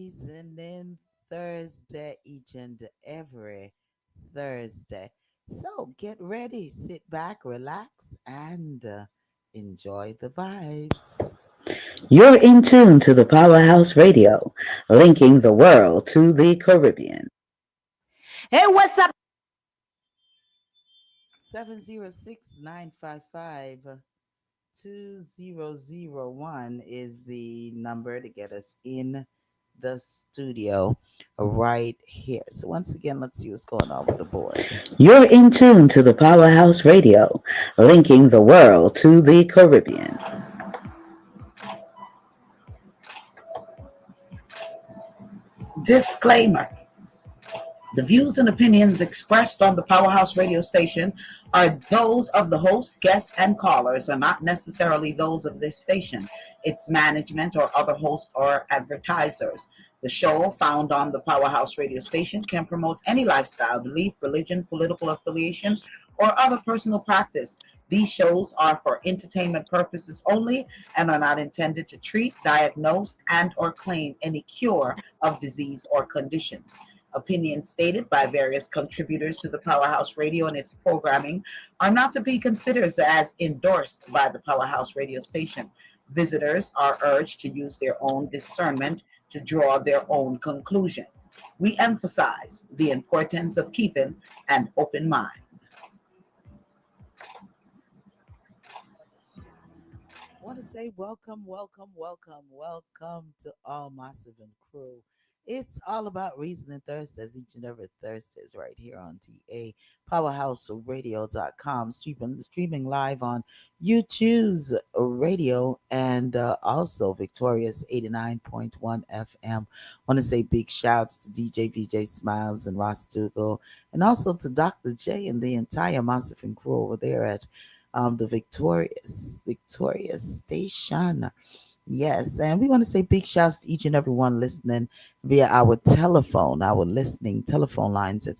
Reasoning Thursday, each and every Thursday. So get ready, sit back, relax, and enjoy the vibes. You're in tune to the Powerhouse Radio, linking the world to the Caribbean. Hey, what's up? 706-955-2001 is the number to get us in the studio right here. So once again, let's see what's going on with the board. You're in tune to the Powerhouse Radio, linking the world to the Caribbean. Disclaimer. The views and opinions expressed on the Powerhouse radio station are those of the host, guests, and callers, are not necessarily those of this station, its management, or other hosts or advertisers. The show, found on the Powerhouse radio station, can promote any lifestyle, belief, religion, political affiliation, or other personal practice. These shows are for entertainment purposes only and are not intended to treat, diagnose, and or claim any cure of disease or conditions. Opinions stated by various contributors to the Powerhouse Radio and its programming are not to be considered as endorsed by the Powerhouse Radio station. Visitors are urged to use their own discernment to draw their own conclusion. We emphasize the importance of keeping an open mind. I want to say welcome, welcome, welcome, welcome to all Massive and Crew. It's all about Reasoning Thursdays, each and every Thursdays, right here on TA PowerhouseRadio.com, streaming live on YouTube's radio and also Victorious 89.1 FM. Want to say big shouts to DJ VJ Smiles and Ross Dougal, and also to Dr. J and the entire Massive and Crew over there at the Victorious Station. Yes, and we want to say big shouts to each and everyone listening via our telephone, our listening telephone lines at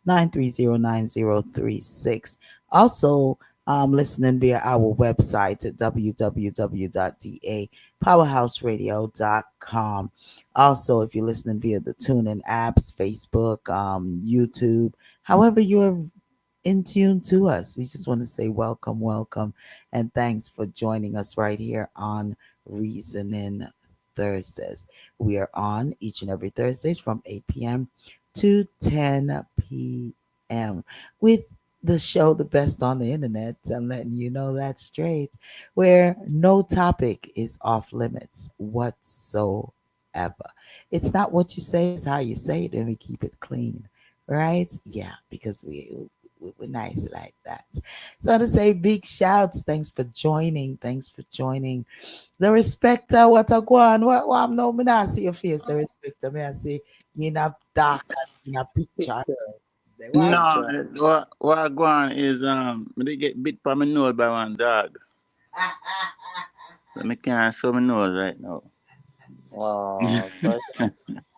667-930-9036. Also, listening via our website at www.dapowerhouseradio.com. Also, if you're listening via the TuneIn apps, Facebook, YouTube, however you're in tune to us. We just want to say welcome, welcome, and thanks for joining us right here on Reasoning Thursdays. We are on each and every Thursdays from 8 p.m. to 10 p.m. with the show The Best on the Internet. I'm letting you know that straight, where no topic is off limits whatsoever. It's not what you say, it's how you say it, and we keep it clean, right? Yeah, because we're nice like that. So to say big shouts, thanks for joining. Thanks for joining. The respecter, what a go on. What I'm no me not see your face, the respecter. Me I see you in a dark in a picture. What No, what go on is me dey get bit from my nose by one dog. So me can't show my nose right now. Oh, so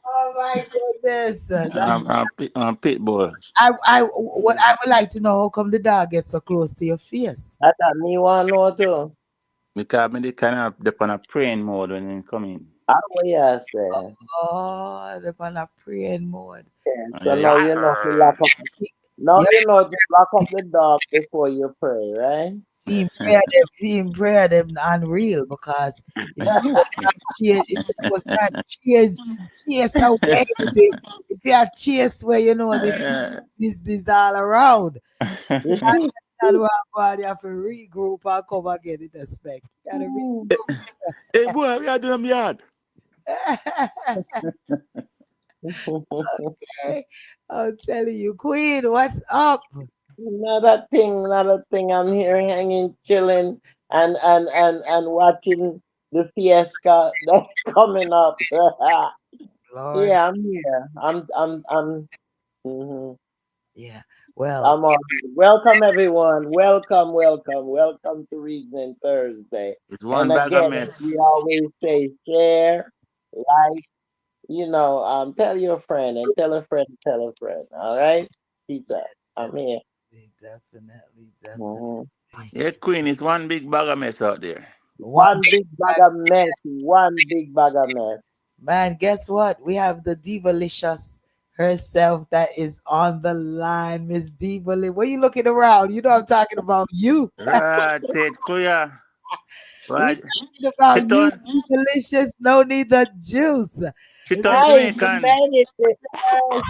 oh my goodness. That's Pit bulls. I what I would like to know how come the dog gets so close to your face. that me want know too. Because me dey kind of dep on a praying mode when they come in. How we say? Oh, they're on a praying mode. Yeah, And so you now hear, you know to lock up. Now Yeah, you know to lock up the dog before you pray, right? being prayer them unreal because it's supposed to change it's supposed to change chase away if you are chase where you know the business all around. And one body have to regroup and come again in the spec. You gotta hey boy, we are doing yard. okay. I'm telling you, Queen, what's up? Another thing. I'm here hanging, chilling, and watching the fiesta that's coming up. Lord. Yeah, I'm here. Mhm. Yeah. Well, I'm on. Welcome everyone. Welcome to Reasoning Thursday. It's And one bag of again, mess. we always say share, like, tell your friend and tell a friend, tell a friend. All right, peace out. I'm here. definitely. Mhm. Yeah, Queen, it's one big bag of mess out there. One One big bag of mess. One big bag of mess. Man, guess what? We have the Divalicious herself that is on the line, Miss Diva. What are you looking around? You know I'm talking about you. Right, Ted Kuya. We Right. talking about you, Chiton. Divalicious. No need the juice. Chiton Nice, you Jamaican. made it. Yes.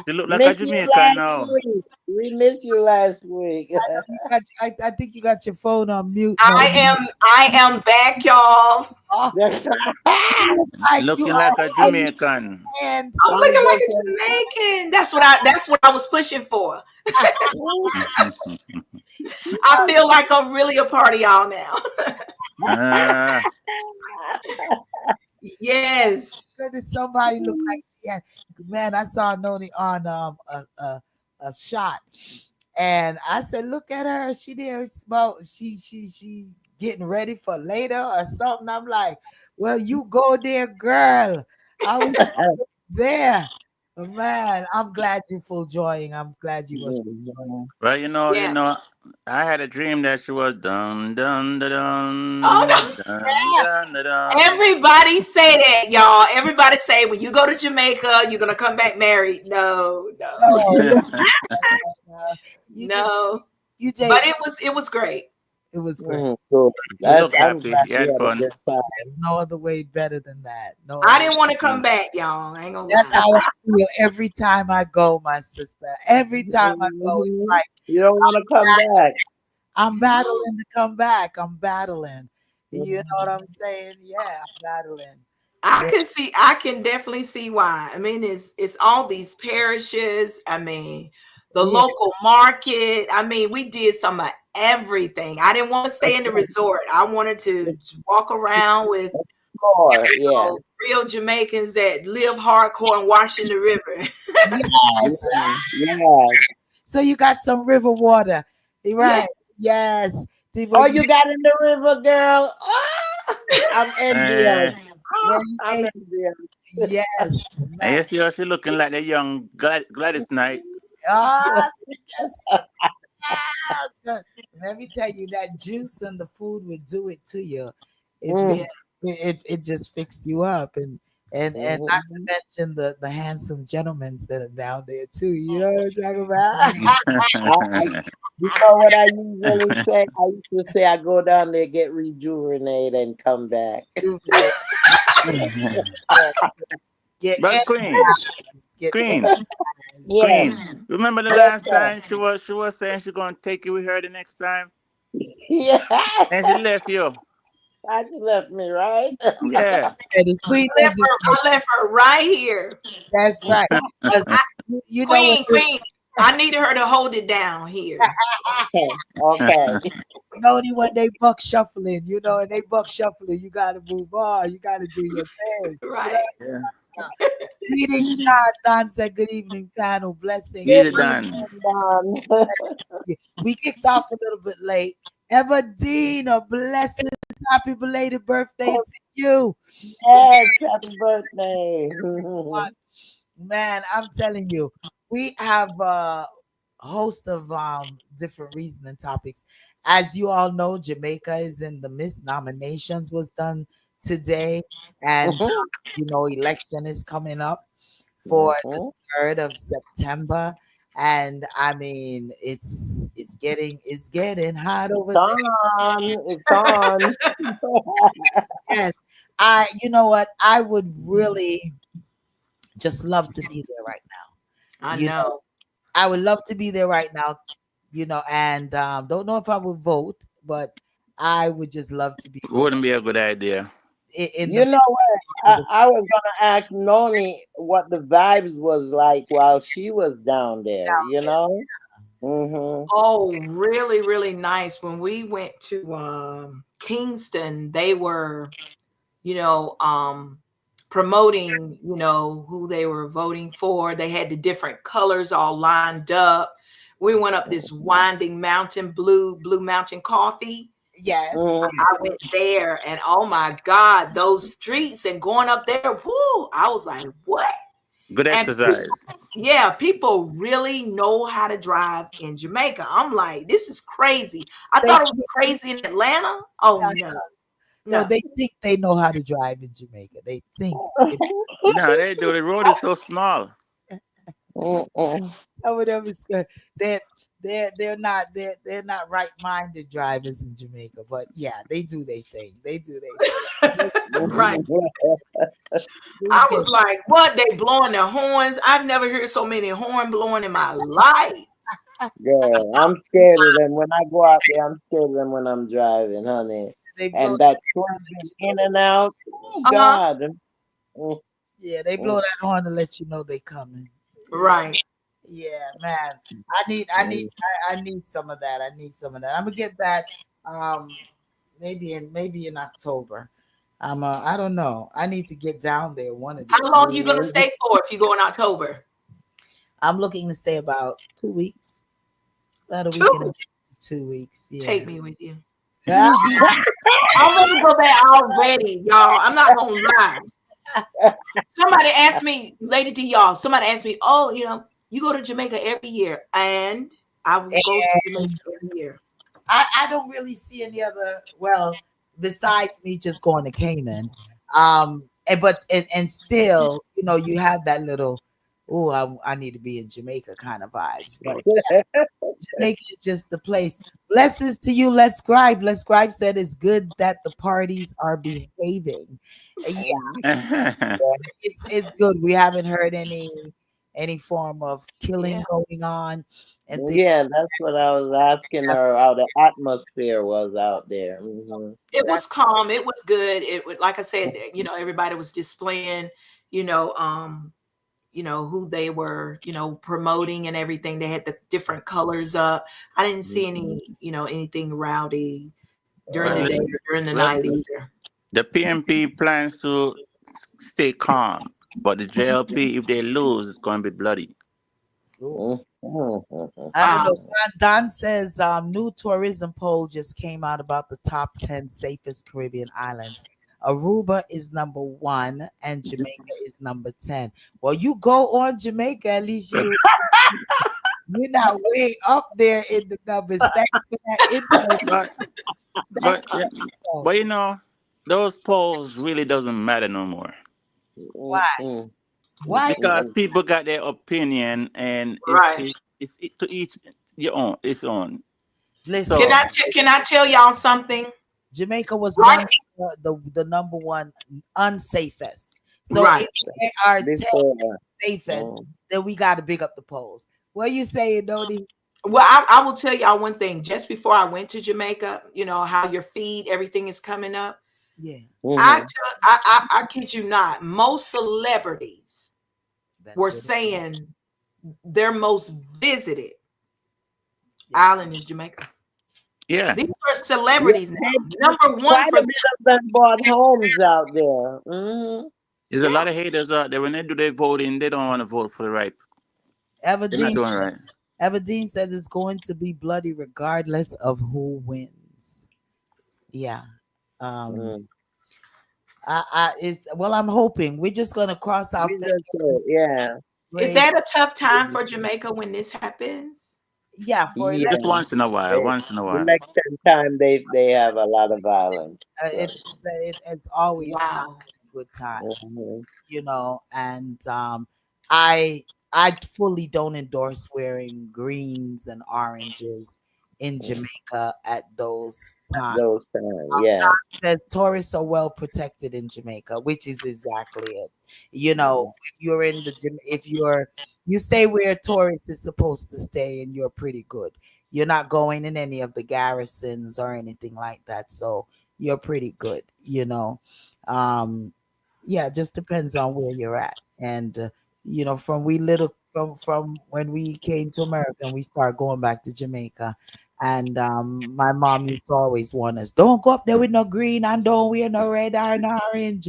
She look like a Missed you Jamaican last now. week. We missed you last week. I think you got your phone on mute. No, I am back, y'all. oh, That's like you Looking like a always Jamaican. and I'm looking like a okay. Jamaican. That's what I was pushing for. I feel like I'm really a party y'all now. Ah, Yes. goodness, somebody looked like she had. Man, I saw Noni on a shot, and I said, "Look at her. She there about she getting ready for later or something." I'm like, "Well, you go there, girl. I was there." Man, I'm glad you full joying. I'm glad you was well, Yeah. I had a dream that she was dun dun dun Oh, dun dun dun dun. Dun. everybody say that, y'all. Everybody say when you go to Jamaica, you're gonna come back married. No, no, no, you just no. you But just it was great. it was great. Cool. He look I'm happy. glad He you had had a fun. good time. There's no other way better than that. No I other. didn't want to come Mm. back, y'all. I ain't gonna That's lie. how I feel every time I go, my sister. Every time I go, it's Mhm. like You don't want to come back. I'm battling to come back. I'm battling. You know what I'm saying? Yeah, I'm battling. I Yeah, can see, I can definitely see why. I mean, it's all these parishes. I mean, the yeah, local market. I mean, we did some of everything. I didn't want to stay in the resort. I wanted to walk around with More, yeah. real Jamaicans that live hardcore and wash in the river. yes. Yeah. So you got some river water, Yeah. right? Yes. Diva, Oh, you got in the river, girl. Ah, I'm envious. Eh, where Ah, you I'm ate? envious. Yes, and man. you see how she looking like the young Gladys Knight. Ah, yes, yes. Let me tell you that juice and the food would do it to you. It Mm, Yeah. fix it just fix you up and not to mhm. mention the handsome gentlemen that are down there too. You know what I'm talking about? I, you know what I usually say? I used to say I go down there, get rejuvenated, and come back. Rejuvenate, get But get Queen, energized. Yes, Queen. Remember the yes, last sir. time she was saying she gonna take you with her the next time, Yes. and she left you. I just left me, right? Yeah. And the queen I is left just her, like I left her right here. that's right. 'Cause I, you know when Queen, you Queen. I needed her to hold it down here. Okay. Noni when they buck shuffling, you know, and they buck shuffling, you gotta move on. You gotta do your thing. You know. Right. Yeah. Greetings, Don. Don said, "Good evening, panel. Blessings." Good Easy done. evening, Don. We kicked off a little bit late. Everdeen, a blessings. Happy belated birthday to you. Yes, happy birthday. Man, I'm telling you, we have a host of different reasoning topics. As you all know, Jamaica is in the midst. Nominations was done today, and Mhm, election is coming up for the mhm. 3rd of September. And I mean, it's getting hot It's over there. on. It's on. Yes, you know what? I would really just love to be there right now. I You know, know. I would love to be there right now. And don't know if I would vote, but I would just love to be there Wouldn't be a good idea. in the You know midst what? of the I was gonna ask Noni what the vibes was like while she was down there. down You there. know? Mhm. Oh, really, really nice. When we went to Kingston, they were, you know, promoting, who they were voting for. They had the different colors all lined up. We went up this winding mountain, Blue Mountain Coffee. Yes, Mhm. I went there and oh my God, those streets and going up there, whoo, I was like, what? Good And exercise. yeah, people really know how to drive in Jamaica. I'm like, this is crazy. I they thought it was crazy in Atlanta. Oh no. No, No. they think they know how to drive in Jamaica. They think it, No, they do. The road is so small. Mm-mm. some of them is good. They're they're not right minded drivers in Jamaica. But yeah, they do their thing. They do their thing. Right. We I get was like, what? They blowing their horns. I've never heard so many horn blowing in my life. Girl, I'm scared of them. When I go out there, I'm scared of them when I'm driving, honey. they blow And that swerving in and out. Oh, Uh-huh. God. Mm, yeah, they blow mm, that horn to let you know they coming. Yeah. Right. Yeah, man. mm. I need some of that. I need some of that. I'm gonna get that um maybe in October. I don't know. I need to get down there one of How these. long you gonna stay for if you go in October? I'm looking to stay about 2 weeks. About a week and a Two. half to 2 weeks. Yeah. Take me with you. Ah, I'm ready to go back already, y'all. I'm not gonna lie. Somebody asked me, Lady D, y'all. Somebody asked me, oh, you go to Jamaica every year, and I will go to Jamaica every year. I don't really see any other well besides me just going to Cayman. And still, you have that little oh I need to be in Jamaica kind of vibes. But Jamaica is just the place. Blessings to you, Let's Scribe. Let's Scribe said it's good that the parties are behaving. Yeah, it's good. We haven't heard any form of killing Yeah, going on and things. Yeah, that's what I was asking her how the atmosphere was out there. Hmm. it was That's calm. It was good. It was like I said, everybody was displaying, you know, um, who they were, promoting and everything. They had the different colors up. I didn't see any, anything rowdy during well, the Oh, day or during the well, night either. the PMP plans to stay calm, but the JLP, if they lose, it's going to be bloody. ooh. mm, mm, mm, mm, I don't Wow. know. mm. Don says new tourism poll just came out about the top 10 safest Caribbean islands. Aruba is number one and Jamaica is number 10. Well, you go on Jamaica, at least you're not way up there in the numbers. Thanks for that info. But Thanks but for yeah, that info. but those polls really doesn't matter no more Why? Mm, Why? because people got their opinion, and Right. to each your own its own. Can Listen, So I can I tell y'all something? Jamaica was Right. one the number one unsafest. So if Right. there are 10 before. safest, Mm, then we got to big up the polls. What you saying, Noni? Well, I will tell y'all one thing. Just before I went to Jamaica, how your feed, everything is coming up. Yeah, mhm. I kid you not, most celebrities that's were what. saying their most visited Yeah, island is Jamaica. yeah, These are Yeah, celebrities they, now. Number one quite for a them. bit of them bought homes out there. Hmm. there's a Yeah. lot of haters out there. When they do their voting, they don't want to vote for the right. They're not Everdeen. doing it right. Everdeen says it's going to be bloody regardless of who wins. Yeah. Um. Mm. It's well. I'm hoping we're just gonna cross our We just fingers. yeah, Is Pray. that a tough time for Jamaica when this happens? Yeah, for Just yeah. once in a while. They, Once in a while. election time, they have a lot of violence. it, So, it's always not Wow. a good time. mhm. And I fully don't endorse wearing greens and oranges in Jamaica at those times. Those time, yeah. Says tourists are well protected in Jamaica, which is exactly it. Mhm. If you're in the gym, if you stay where a tourist is supposed to stay, and you're pretty good. You're not going in any of the garrisons or anything like that, so you're pretty good. Um, yeah, it just depends on where you're at, and from when we came to America and we start going back to Jamaica. And my mom used to always warn us, don't go up there with no green and don't wear no red or no orange.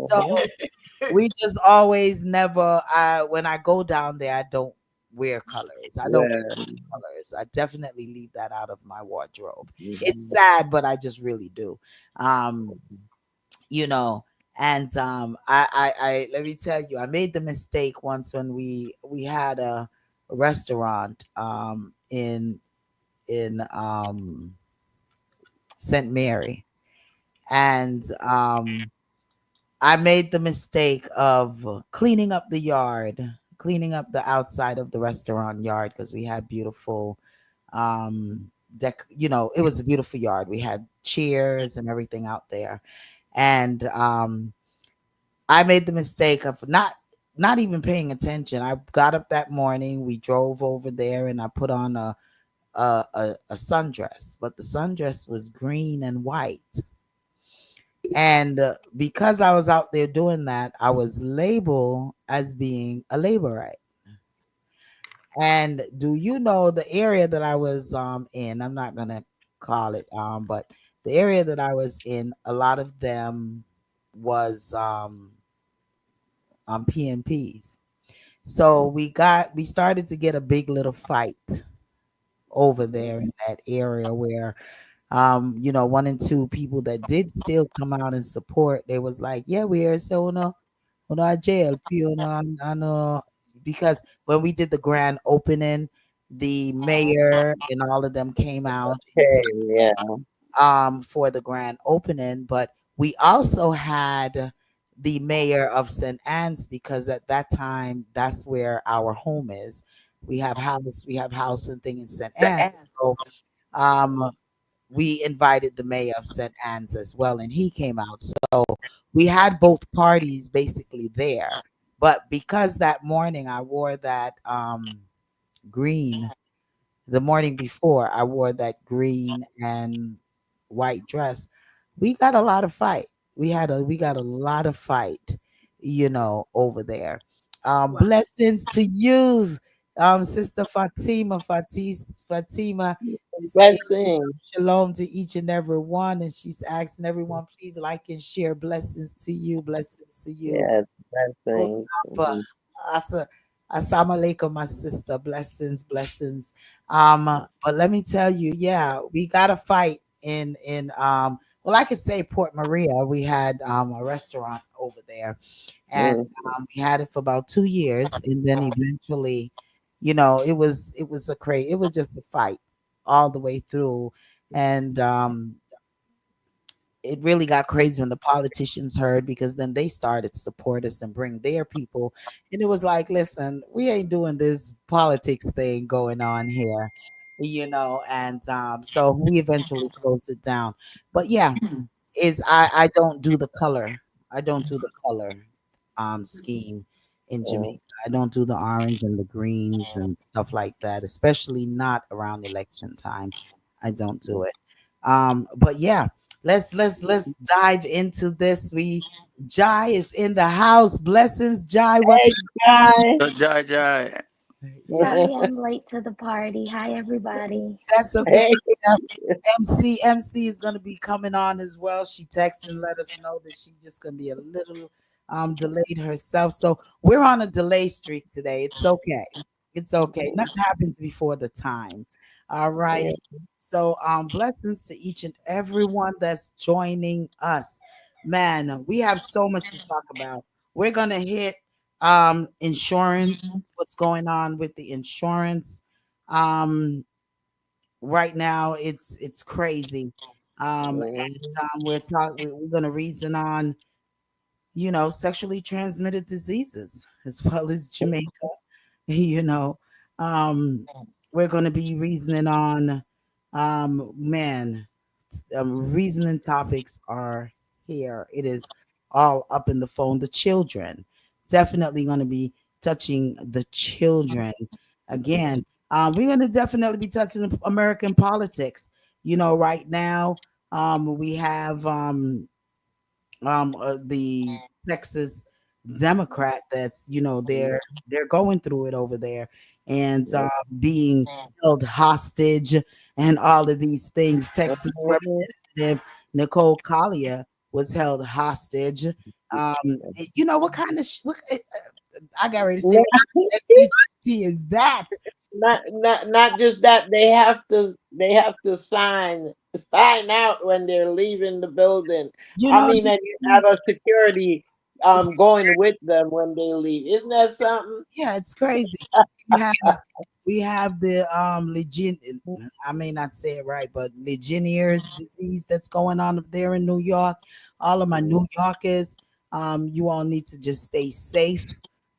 So Mhm. we just always never when I go down there, I don't wear colors. I don't Yeah. colors. I definitely leave that out of my wardrobe. It's Mhm. sad, but I just really do. Um, you know, and I let me tell you, I made the mistake once when we had a restaurant in St. Mary, and I made the mistake of cleaning up the yard, cleaning up the outside of the restaurant yard because we had beautiful it was a beautiful yard. We had chairs and everything out there. And I made the mistake of not even paying attention. I got up that morning, we drove over there and I put on a sundress, but the sundress was green and white. And because I was out there doing that, I was labeled as being a laborite. And do you know the area that I was in? I'm not gonna call it but the area that I was in, a lot of them was PNPs. So we started to get a big little fight over there in that area where one and two people that did still come out and support, they was like, yeah, we are so no jail, no, because when we did the grand opening, the mayor and all of them came out and Okay, yeah. for the grand opening, but we also had the mayor of St. Anne's because at that time that's where our home is. We have house and thing in St. Anne's. So um we invited the mayor of St. Anne's as well, and he came out. So we had both parties basically there. But because that morning I wore that green, the morning before I wore that green and white dress, we got a lot of fight. We got a lot of fight, over there. Blessings to you, Sister Fatima is saying Blessing. shalom to each and every one, and she's asking everyone, please like and share. Blessings to you, blessings to you. Yes, Oh, blessings. Papa, Asa, assalamu alaikum, my sister. Blessings, blessings. But let me tell you, yeah, we got a fight in well, I could say Port Maria. We had a restaurant over there, and Mm, we had it for about 2 years, and then eventually, it was just a fight all the way through, and it really got crazy when the politicians heard because then they started to support us and bring their people. And it was like, listen, we ain't doing this politics thing going on here, and so we eventually closed it down. But yeah, I don't do the color. I don't do the color scheme in mm, Jamaica. I don't do the orange and the greens and stuff like that, especially not around election time. I don't do it. But yeah, let's dive into this. Jai is in the house. Blessings, Jai. What's hey, going guy. Joy, joy. on? Sorry I'm late to the party. Hi, everybody. That's okay. Hey. MC is gonna be coming on as well. She texted and let us know that she's just gonna be a little delayed herself. So we're on a delay streak today. It's okay. It's okay. Nothing happens before the time. All righty. So blessings to each and everyone that's joining us. Man, we have so much to talk about. We're gonna hit insurance, what's going on with the insurance. Um right now it's crazy. We're going to reason on sexually transmitted diseases as well as Jamaica. you know um we're going to be reasoning on man, reasoning topics are here. It is all up in the phone. The children, definitely going to be touching the children again. We're going to definitely be touching American politics. Right now, we have the Texas Democrat that's they're going through it over there, and being held hostage and all of these things. Texas Representative Nicole Collier was held hostage. What kind of I got ready to say, what kind of SCT is that? Not just that, they have to sign out when they're leaving the building. You I know, mean, and you have a security. going with them when they leave. Isn't that something? Yeah, it's crazy. We have we have the I may not say it right, but Legionnaires disease that's going on up there in New York. All of my Mm-hmm. New Yorkers, you all need to just stay safe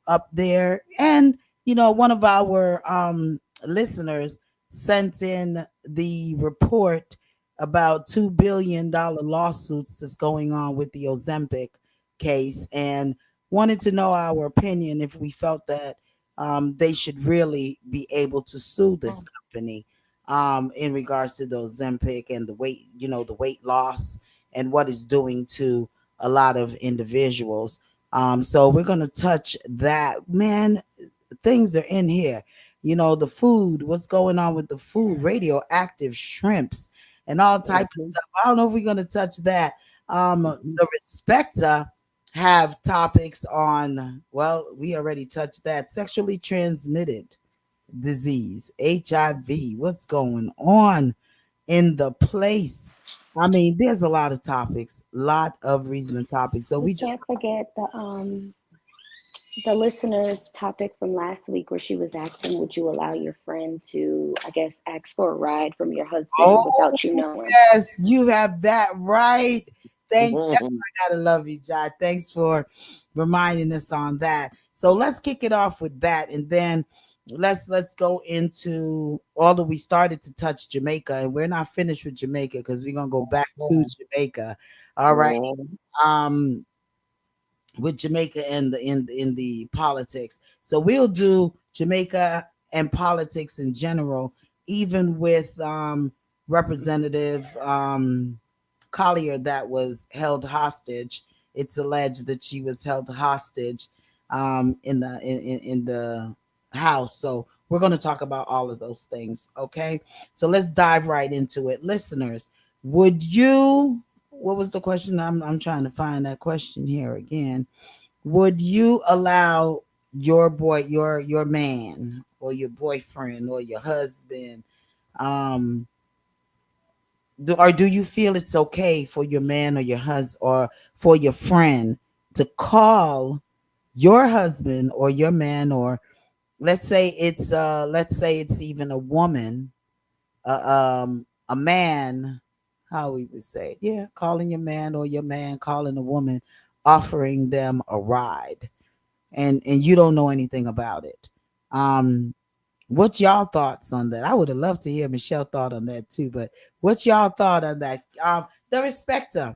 up there. And one of our listeners sent in the report about $2 billion lawsuits that's going on with the Ozempic case, and wanted to know our opinion if we felt that they should really be able to sue this company in regards to the Ozempic and the weight loss and what it's doing to a lot of individuals. So we're going to touch that. Man, things are in here. The food, what's going on with the food, radioactive shrimps and all type of Mm-hmm. stuff. I don't know if we're going to touch that. Mm-hmm. The Respecta have topics on, well, we already touched that, sexually transmitted disease, HIV, what's going on in the place. I mean, there's a lot of topics, lot of reasoning topics. So We we just can't forget the listener's topic from last week where she was asking, would you allow your friend to, I guess, ask for a ride from your husband Oh, without you knowing? yes, you have that right. Thanks. That's Mm-hmm. why I gotta love you, Jai. Thanks for reminding us on that. So let's kick it off with that, and then let's go into, although we started to touch Jamaica, and we're not finished with Jamaica because we're gonna go back to Jamaica. All right. Mm-hmm. Um, with Jamaica and in the politics. So we'll do Jamaica and politics in general, even with Representative Collier that was held hostage. It's alleged that she was held hostage in the house. So we're going to talk about all of those things. Okay, so let's dive right into it, listeners. Would you? What was the question? I'm trying to find that question here again. Would you allow your man or your boyfriend or your husband, um or do you feel it's okay for your man or your husband or for your friend to call your husband or your man, or let's say it's even a woman, a man, how we would say it, yeah, calling your man or your man calling a woman, offering them a ride, and you don't know anything about it. Um, what's y'all thoughts on that? I would have loved to hear Michelle thought on that too, but what's y'all thought on that? The Respecter,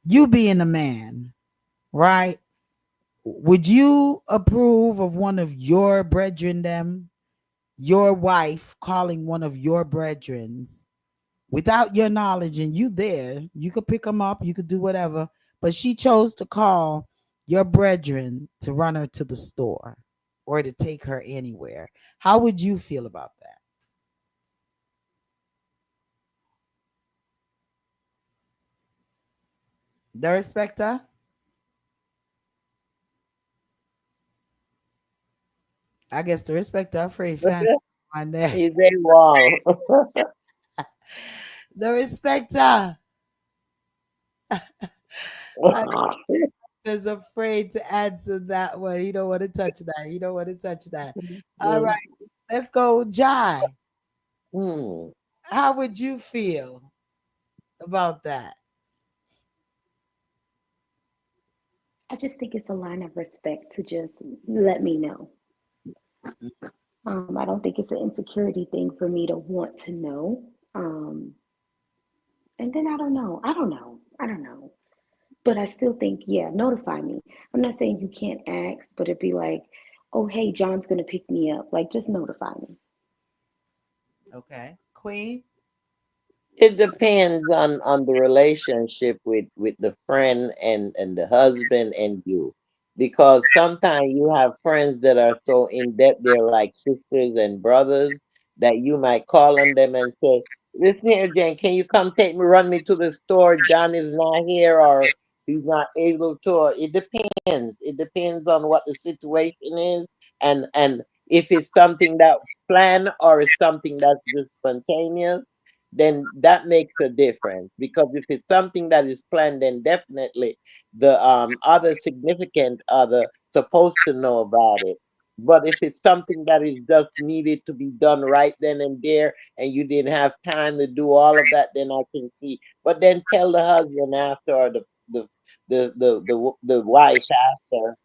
you being a man, right? Would you approve of one of your brethren, them, your wife calling one of your brethrens without your knowledge, and you there, you could pick them up, you could do whatever, but she chose to call your brethren to run her to the store or to take her anywhere? How would you feel about that? The Respecter? I guess the Respecter afraid fancy on there. He's a wall. The Respecter, I is afraid to answer that one. He don't want to touch that. He don't want to touch that. All right, let's go, Jai. Hmm. How would you feel about that? I just think it's a line of respect to just let me know. I don't think it's an insecurity thing for me to want to know. And then I don't know. I don't know. I don't know. But I still think, yeah, notify me. I'm not saying you can't ask, but it'd be like, oh, hey, John's going to pick me up. Like, just notify me. Okay, Queen. It depends on the relationship with the friend and the husband and you, because sometimes you have friends that are so in depth, they're like sisters and brothers, that you might call on them and say, listen here, Jane, can you come take me, run me to the store, John is not here, or he's not able to. Or it depends on what the situation is, and if it's something that's planned or it's something that's just spontaneous. then that makes a difference. Because if it's something that is planned, then definitely the other significant other supposed to know about it. But if it's something that is just needed to be done right then and there, and you didn't have time to do all of that, then I can see. But then tell the husband after, or the wife after,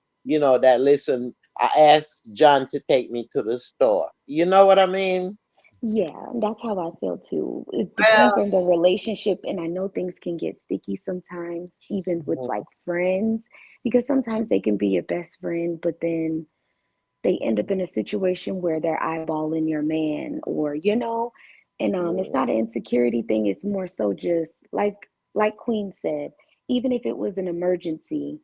that, listen, I asked John to take me to the store. You know what I mean? Yeah, that's how I feel too. It depends Well, on the relationship, and I know things can get sticky sometimes, even with Mhm. like friends, because sometimes they can be your best friend, but then they end up in a situation where they're eyeballing your man, or and it's Yeah. not an insecurity thing, it's more so just like Queen said, even if it was an emergency,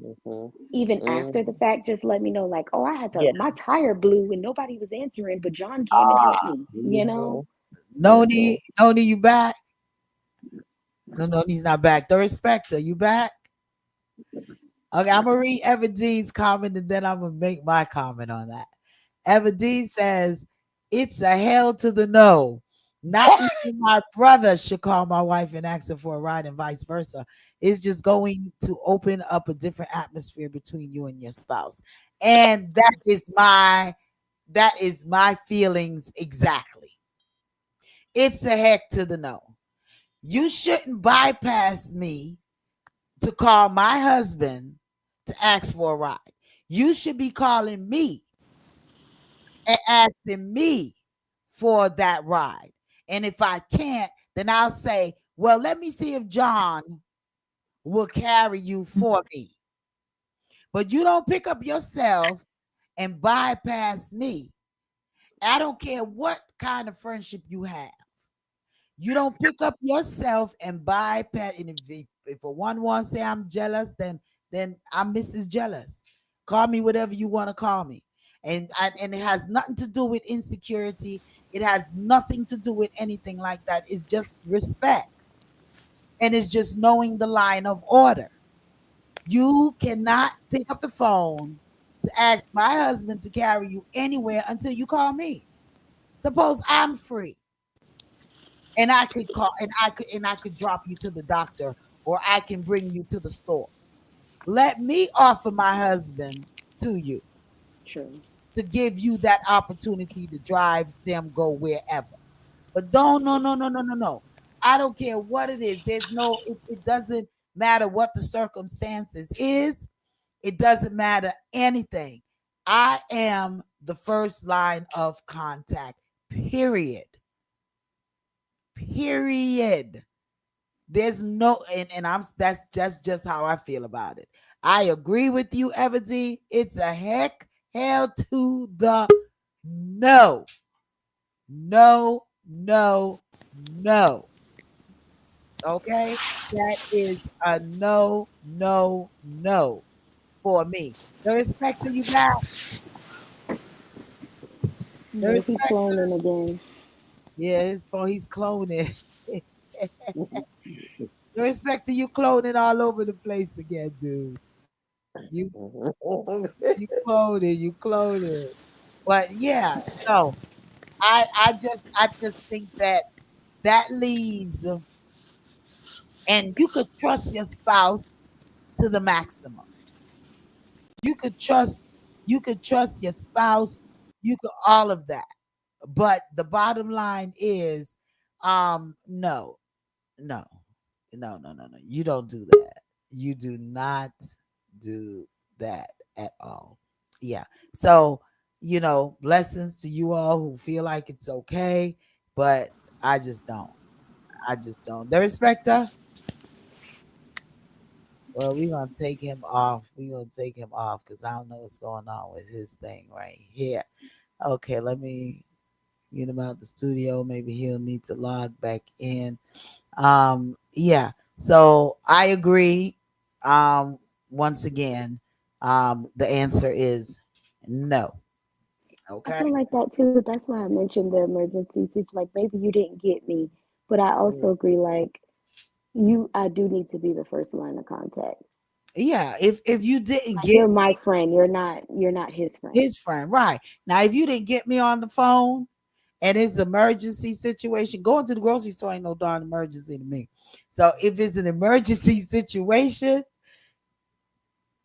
Mhm. even after the Mhm. fact, just let me know, like, oh, I had to, Yeah. my tire blew and nobody was answering, but John came and helped me. Mhm. Noni, Mhm. Noni, you back? No, Noni's not back. The respecter, you back? Okay, I'm gonna read Evadine's comment and then I'm gonna make my comment on that. Evadine says, "It's a hell to the no. Not even my brother should call my wife and ask her for a ride, and vice versa. It's just going to open up a different atmosphere between you and your spouse." And that is my feelings exactly. It's a heck to the no. You shouldn't bypass me to call my husband to ask for a ride. You should be calling me and asking me for that ride. And if I can't, then I'll say, well, let me see if John will carry you for me. But you don't pick up yourself and bypass me. I don't care what kind of friendship you have. You don't pick up yourself and bypass. And if a one wants to say I'm jealous, then I'm Mrs. Jealous. Call me whatever you want to call me. And it has nothing to do with insecurity. It has nothing to do with anything like that. It's just respect. And it's just knowing the line of order. You cannot pick up the phone to ask my husband to carry you anywhere until you call me. Suppose I'm free and I could drop you to the doctor or I can bring you to the store. Let me offer my husband to you True. to give you that opportunity to drive them go wherever. But don't, no, no, no, no, no, no. I don't care what it is. It doesn't matter what the circumstances is. It doesn't matter anything. I am the first line of contact. Period. Period. There's no and I'm that's just how I feel about it. I agree with you, Everdeen. It's a heck hell to the no. No, no, no. Okay? That is a no, no, no for me. The respect to you back. The Yeah, he respect. cloning again. Yeah, his phone, he's cloning. The respect to you cloning all over the place again, dude. You you cloning. But yeah, no. I just think that leaves and you could trust your spouse to the maximum. You could trust you could trust your spouse, you could all of that. But the bottom line is no. No. No, no, no, no. You don't do that. You do not do that at all. Yeah. So, blessings to you all who feel like it's okay, but I just don't. I just don't. The respecter. Well, we're gonna take him off. We're gonna take him off because I don't know what's going on with his thing right here. Okay, let me get him out the studio. Maybe he'll need to log back in. Yeah. So I agree. Um, Once again, the answer is no. I Okay. feel like that too. That's why I mentioned the emergency situation. Like maybe you didn't get me, but I also agree. Like I do need to be the first line of contact. Yeah. If you didn't Like get you're my friend. You're not his friend. his friend, right now, if you didn't get me on the phone and it's an emergency situation, going to the grocery store ain't no darn emergency to me. So if it's an emergency situation,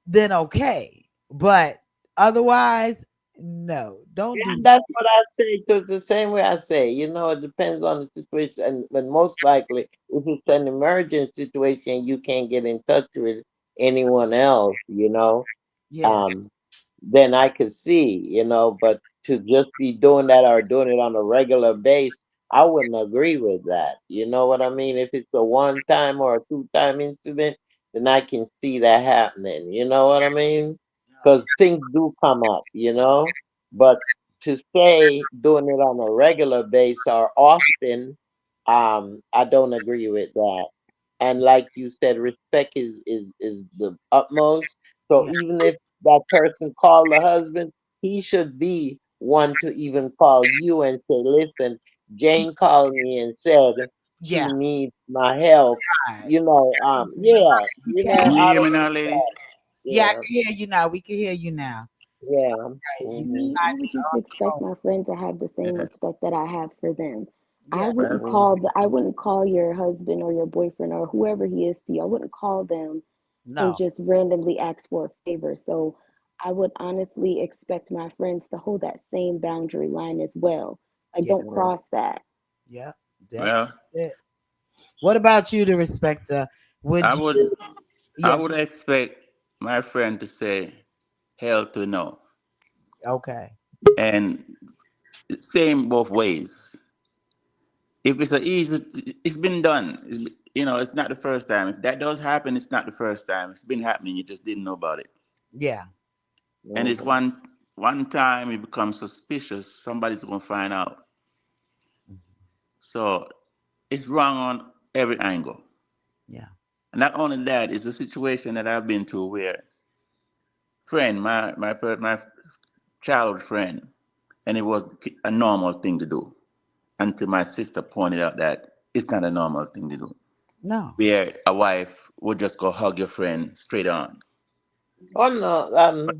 then okay. But otherwise, no, don't do And that's what I say. Cause the same way I say, it depends on the situation, and most likely, if it's an emergent situation, you can't get in touch with anyone else. yeah, Um, then I could see, but to just be doing that or doing it on a regular base, I wouldn't agree with that. You know what I mean? If it's a one time or a two-time incident, then I can see that happening. You know what I mean? Because things do come up, but to say doing it on a regular base or often, I don't agree with that. And like you said, respect is the utmost. So yeah, even if that person called the husband, he should be one to even call you and say, "Listen, Jane called me and said she yeah. needs my help." Right. Yeah, You can't. You out hear of me now, lady? Yeah, I yeah, can hear you now. We can hear you now. yeah. Right. You Hmm. Me, I decided would to just expect my friend to have the same Yeah. respect that I have for them. I yeah, wouldn't Well, call I wouldn't call your husband or your boyfriend or whoever he is to you. I wouldn't call them and no. just randomly ask for a favor. So I would honestly expect my friends to hold that same boundary line as well. Like, Yeah, don't cross that. yeah. That's well, it. What about you, the respecter? Would I would you? I Yeah. would expect my friend to say hell to no, Okay. and same both ways. If it's a easy, it's been done. It's not the first time. If that does happen, it's not the first time. It's been happening. You just didn't know about it. Yeah. And it's Hmm. one time you become suspicious, somebody's gonna find out. So it's wrong on every angle. Yeah. And not only that, it's a situation that I've been through where friend, my childhood friend, and it was a normal thing to do until my sister pointed out that it's not a normal thing to do. No. Where a wife would just go hug your friend straight on, Oh no,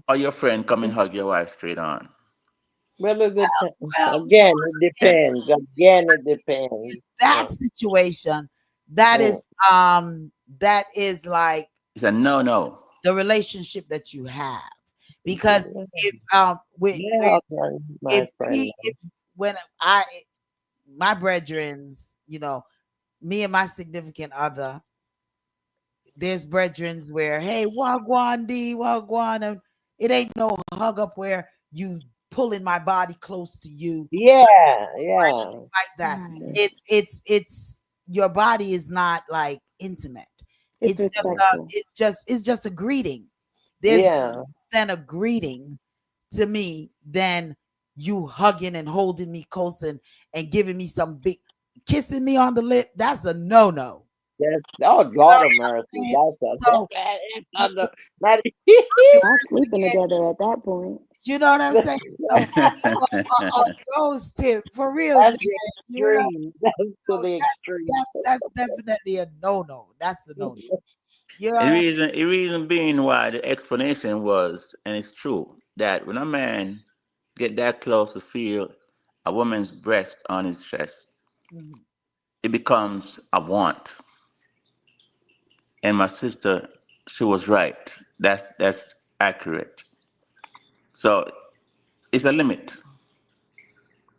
or your friend come and hug your wife straight on. well, it depends. Well, Again, it in, depends. Again, it depends. that situation, that Mm. is that is like It's a no no. the relationship that you have. Because if Yeah, my friend. if when I my brethrens, me and my significant other, there's brethrens where, hey, wagwan d wagwan, and it ain't no hug up where you pulling my body close to you Yeah, or yeah, anything like that. Right. It's your body is not like intimate. It's respectful. It's just a greeting. There's yeah. difference than a greeting to me than you hugging and holding me close and giving me some big kissing me on the lip. That's a no no. That's oh You know God of what I'm mercy. saying? That's a So it's you, on the not Y'all sleeping together at that point. you know what I'm that's saying? So on those tip for real, Jay, the you know. extreme. That's to So the that's extreme. that's that's definitely a no no. That's a no no. You know what The I'm reason, the reason being why the explanation was, and it's true, that when a man get that close to feel a woman's breast on his chest, saying? it becomes a want. And my sister, she was right. That's accurate. So it's a limit.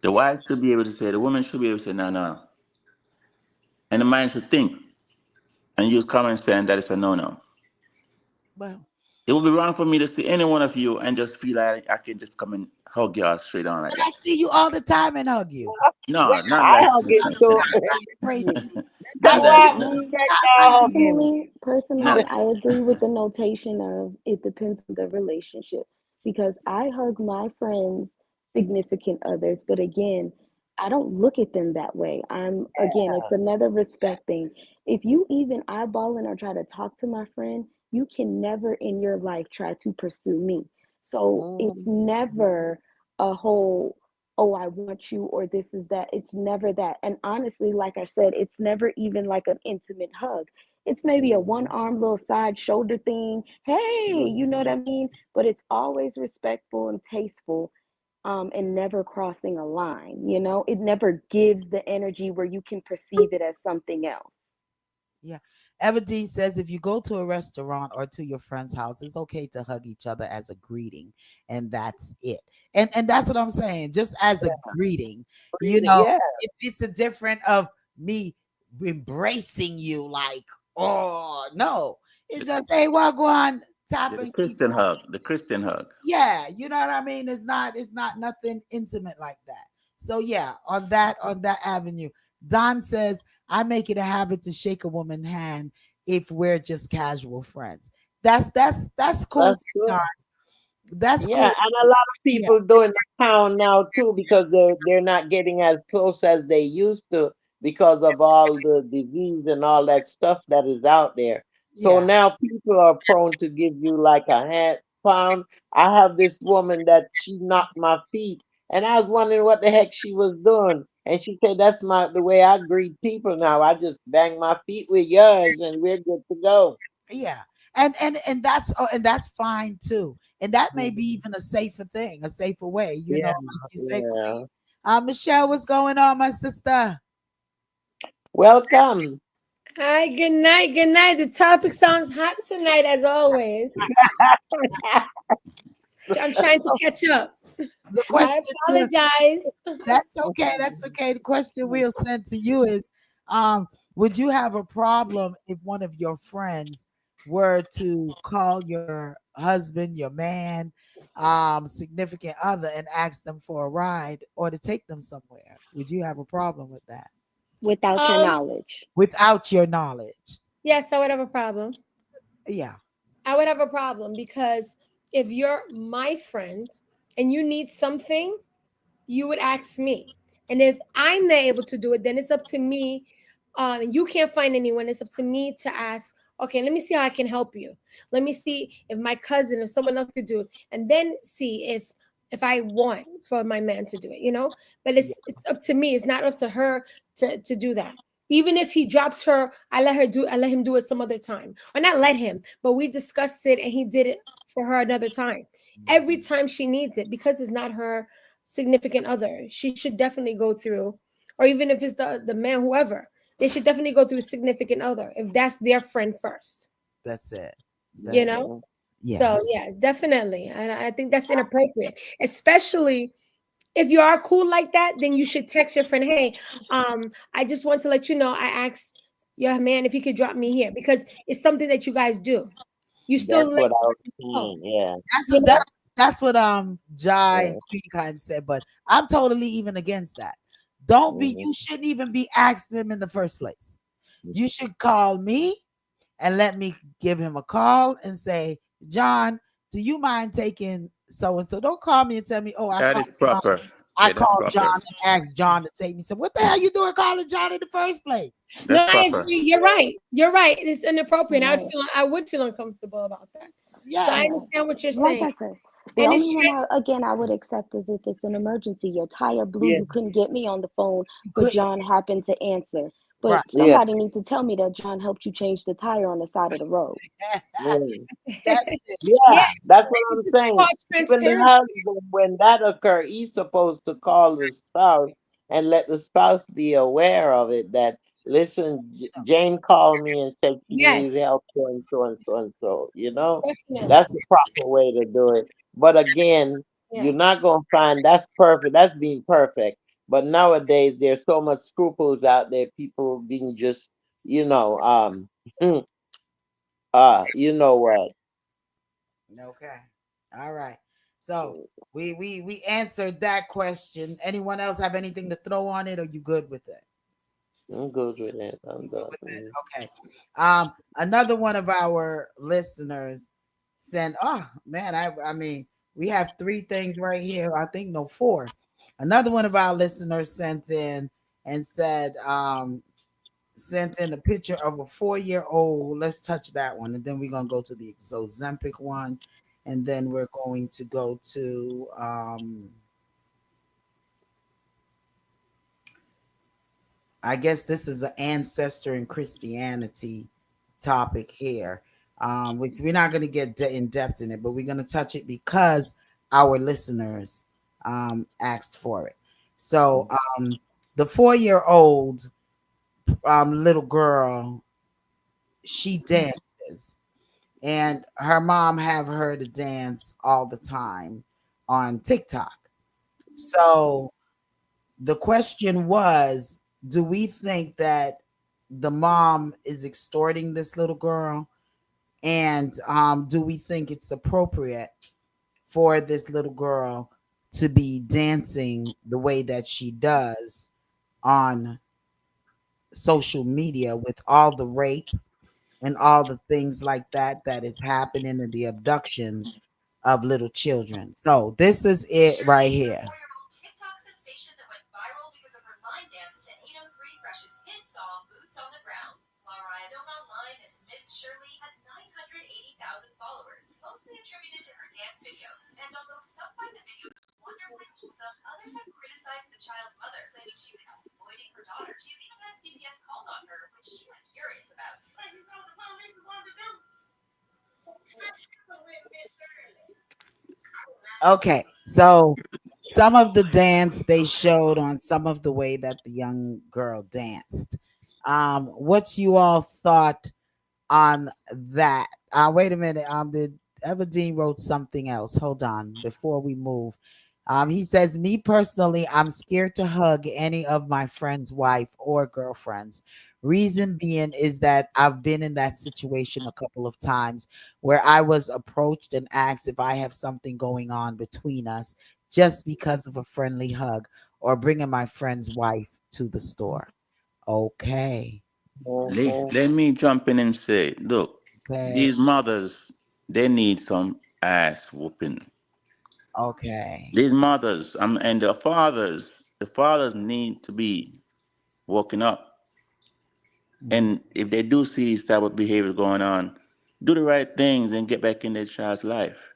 The wife should be able to say, the woman should be able to say, no, no. And the man should think and use common sense that it's a no, no. Well, It would be wrong for me to see any one of you and just feel like I can just come and hug y'all straight on like but I that. see you all the time and hug you. No, not I like hug him too. Crazy. not Come That's like on, no, back not now, like hug him. not Personally, I agree with the notation of it depends on the relationship because I hug my friends, significant others, but again, I don't look at them that way. Again, it's another respect thing. If you even eyeballing or try to talk to my friend, you can never in your life try to pursue me. So it's Mhm. never a whole, oh, I want you, or this is that. It's never that. And honestly, like I said, it's never even like an intimate hug. It's maybe a one Mhm. arm little side shoulder thing. Hey, you know what Mhm. I mean? But it's always respectful and tasteful. and never crossing a line. You know, it never gives the energy where you can perceive it as something else. Yeah. Everdeen says if you go to a restaurant or to your friend's house, it's okay to hug each other as a greeting, and that's it. And that's what I'm saying. Just as a greeting, you know, Yeah, it's a different of me embracing you like, oh no. It's The, just hey, well go on, tap yeah, the and keep Christian hug. The Christian hug. yeah, you know what I mean? It's not nothing intimate like that. So yeah, on that avenue. Don says, I make it a habit to shake a woman's hand if we're just casual friends. That's cool, that's good. Don. That's Yeah, cool. and a lot of Yeah, people doing the pound now too because they're not getting as close as they used to because of all the disease and all that stuff that is out there. So yeah, now people are prone to give you like a hand pound. I have this woman that she knocked my feet, and I was wondering what the heck she was doing. And she said, "That's the way I greet people now. I just bang my feet with yours, and we're good to go." yeah. And that's fine too. And that may be even a safer thing, a safer way, Yeah, like you say, yeah. Queen. Michelle, what's going on, my sister? Welcome. Hi, good night, good night. The topic sounds hot tonight, as always. I'm trying to catch up. The I question is, apologize. that's okay. That's okay. The question we'll send to you is, would you have a problem if one of your friends were to call your husband, your man, significant other, and ask them for a ride or to take them somewhere? Would you have a problem with that Without your Um, knowledge. without your knowledge? yes, I would have a problem. Yeah, I would have a problem because if you're my friend and you need something, you would ask me. And if I'm not able to do it, then it's up to me. And you can't find anyone. It's up to me to ask, okay, let me see how I can help you. Let me see if my cousin or someone else could do it. And then see if I want for my man to do it, you know? But yeah, it's up to me. It's not up to her to do that. Even if he dropped her, I let him do it some other time. Or not let him, but we discussed it and he did it for her another time. Every mhm, time she needs it, because it's not her significant other, she should definitely go through, or even if it's the man, whoever, they should definitely go through a significant other if that's their friend first, that's it. you That's know? it. Mhm. Yeah, So yeah, definitely. And I think that's inappropriate, especially if you are cool like that, then you should text your friend, hey, I just want to let you know I asked your man if he could drop me here because it's something that you guys do. You still That's let what I was know, saying. Yeah, that's you what know? Jai and yeah. Queen kind of said, but I'm totally even against that. Don't be Mhm. you shouldn't even be asking them in the first place. You should call me and let me give him a call and say, John, do you mind taking so and so? Don't call me and tell me, oh, That is proper. I Yeah, that's called John proper. and asked John to take me. So what the hell you doing calling John in the first place? No, That's I proper. agree. You're right. You're right. It's inappropriate. Right. I would feel uncomfortable about that. So I Yeah, Right. understand what you're Like saying. I said, the And only it's one trans I would accept is if it's an emergency. Your tire blew, Yeah, you couldn't get me on the phone, you but couldn't. John happened to answer. Right. But yeah, somebody needs to tell me that John helped you change the tire on the side of the road. yeah. That's it. Yeah, yeah, that's what I'm it's saying. called Even the transparency. husband, when that occur, he's supposed to call the spouse and let the spouse be aware of it. That listen, Jane called me and said she needed Yes, help, so and so and so and so. You know, definitely. that's the proper way to do it. But again, Yeah. you're not gonna find that's perfect. That's being perfect. But nowadays, there's so much scruples out there. People being just, you know, you know what? Okay. All right. So we answered that question. Anyone else have anything to throw on it, or you good with it? I'm good with that. I'm You good done. with it? Mm. Okay. Another one of our listeners sent. Oh man, I mean, we have three things right here. I think no four. Another one of our listeners sent in and said, sent in a picture of a 4-year-old. Let's touch that one, and then we're gonna go to the Ozempic one, and then we're going to go to I guess this is an ancestor in Christianity topic here, which we're not going to get in depth in it, but we're going to touch it because our listeners asked for it. So the 4-year-old little girl, she dances, and her mom have her to dance all the time on TikTok. So the question was, do we think that the mom is extorting this little girl? And do we think it's appropriate for this little girl to be dancing the way that she does on social media with all the rape and all the things like that that is happening and the abductions of little children? So this is it right here. Okay, so some of the dance they showed on some of the way that the young girl danced. What you all thought on that? Wait a minute. Did Everdeen wrote something else? Hold on, before we move. He says, "Me personally, I'm scared to hug any of my friends' wife or girlfriends. Reason being is that I've been in that situation a couple of times where I was approached and asked if I have something going on between us just because of a friendly hug or bringing my friend's wife to the store." Okay, Let me jump in and say, look, okay, these mothers, they need some ass whooping. okay. These mothers, and the fathers need to be woken up. Mhm. And if they do see these type of behaviors going on, do the right things and get back in their child's life.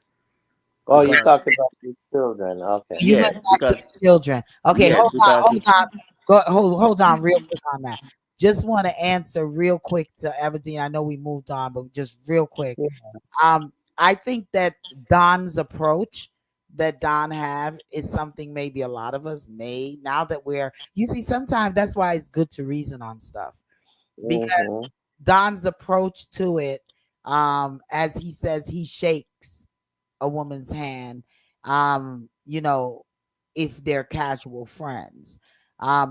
Oh, you Because talked about the children. Okay. You went yes, back to because the children. Okay, yes, because hold on. Hold on real quick on that. Just want to answer real quick to Everdeen. I know we moved on, but just real quick. Yeah. I think that Don's approach that Don have is something maybe a lot of us may, now that we're, you see, sometimes that's why it's good to reason on stuff, because Mm-hmm. Don's approach to it, as he says, he shakes a woman's hand, you know, if they're casual friends.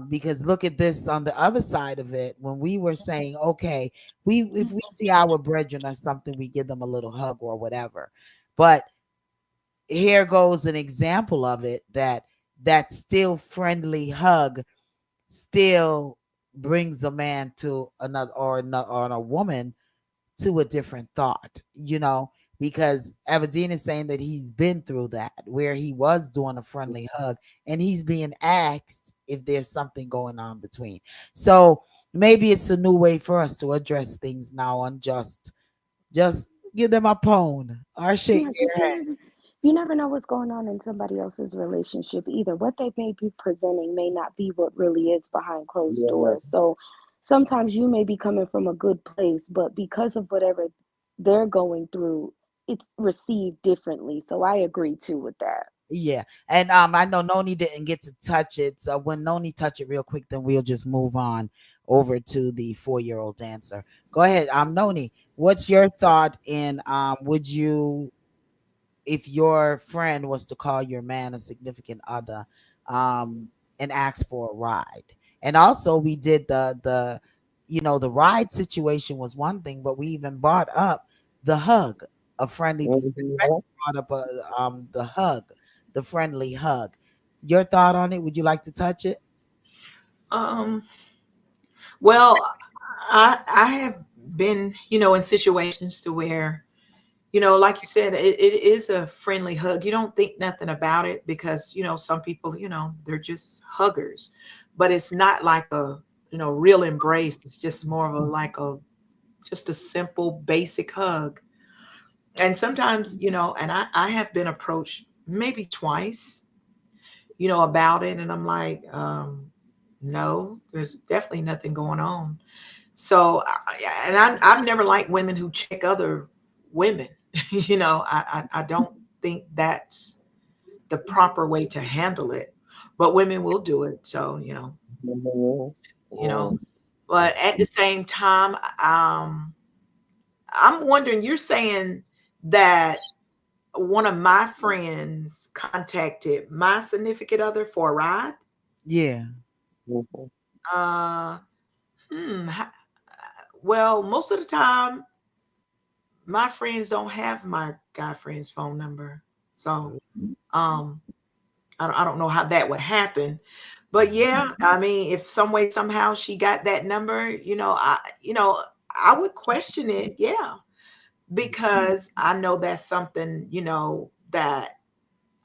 Because look at this on the other side of it. When we were saying, okay, we if we see our brethren or something, we give them a little hug or whatever. But here goes an example of it, that still friendly hug still brings a man to another, or a woman to a different thought, because Everdeen is saying that he's been through that where he was doing a friendly hug and he's being asked if there's something going on between. So maybe it's a new way for us to address things now, and just give them a pound or shake Yeah, because their hand. you never know what's going on in somebody else's relationship either. What they may be presenting may not be what really is behind closed Yeah. doors. So sometimes you may be coming from a good place, but because of whatever they're going through, it's received differently. So I agree too with that. Yeah, and I know Noni didn't get to touch it, so when Noni touch it real quick, then we'll just move on over to the 4-year-old dancer. Go ahead, Noni. What's your thought in would you, if your friend was to call your man a significant other, and ask for a ride? And also, we did the ride situation was one thing, but we even brought up the hug, a friendly, Mm-hmm. brought up the hug, the friendly hug. Your thought on it? Would you like to touch it? Um, well, I have been, in situations to where, like you said, it is a friendly hug. You don't think nothing about it because, some people, they're just huggers, but it's not like a, real embrace. It's just more of a, like a, just a simple basic hug. And sometimes, and I have been approached maybe twice, about it. And I'm like, no, there's definitely nothing going on. So, I've never liked women who check other women. I don't think that's the proper way to handle it. But women will do it. So, Mhm. you know, Mhm. but at the same time, I'm wondering, you're saying that one of my friends contacted my significant other for a ride. Yeah. Mhm. Uh, well, most of the time, my friends don't have my guy friend's phone number. So, um, I don't know how that would happen. But yeah, I mean, if some way somehow she got that number, I would question it, yeah, because I know that's something, that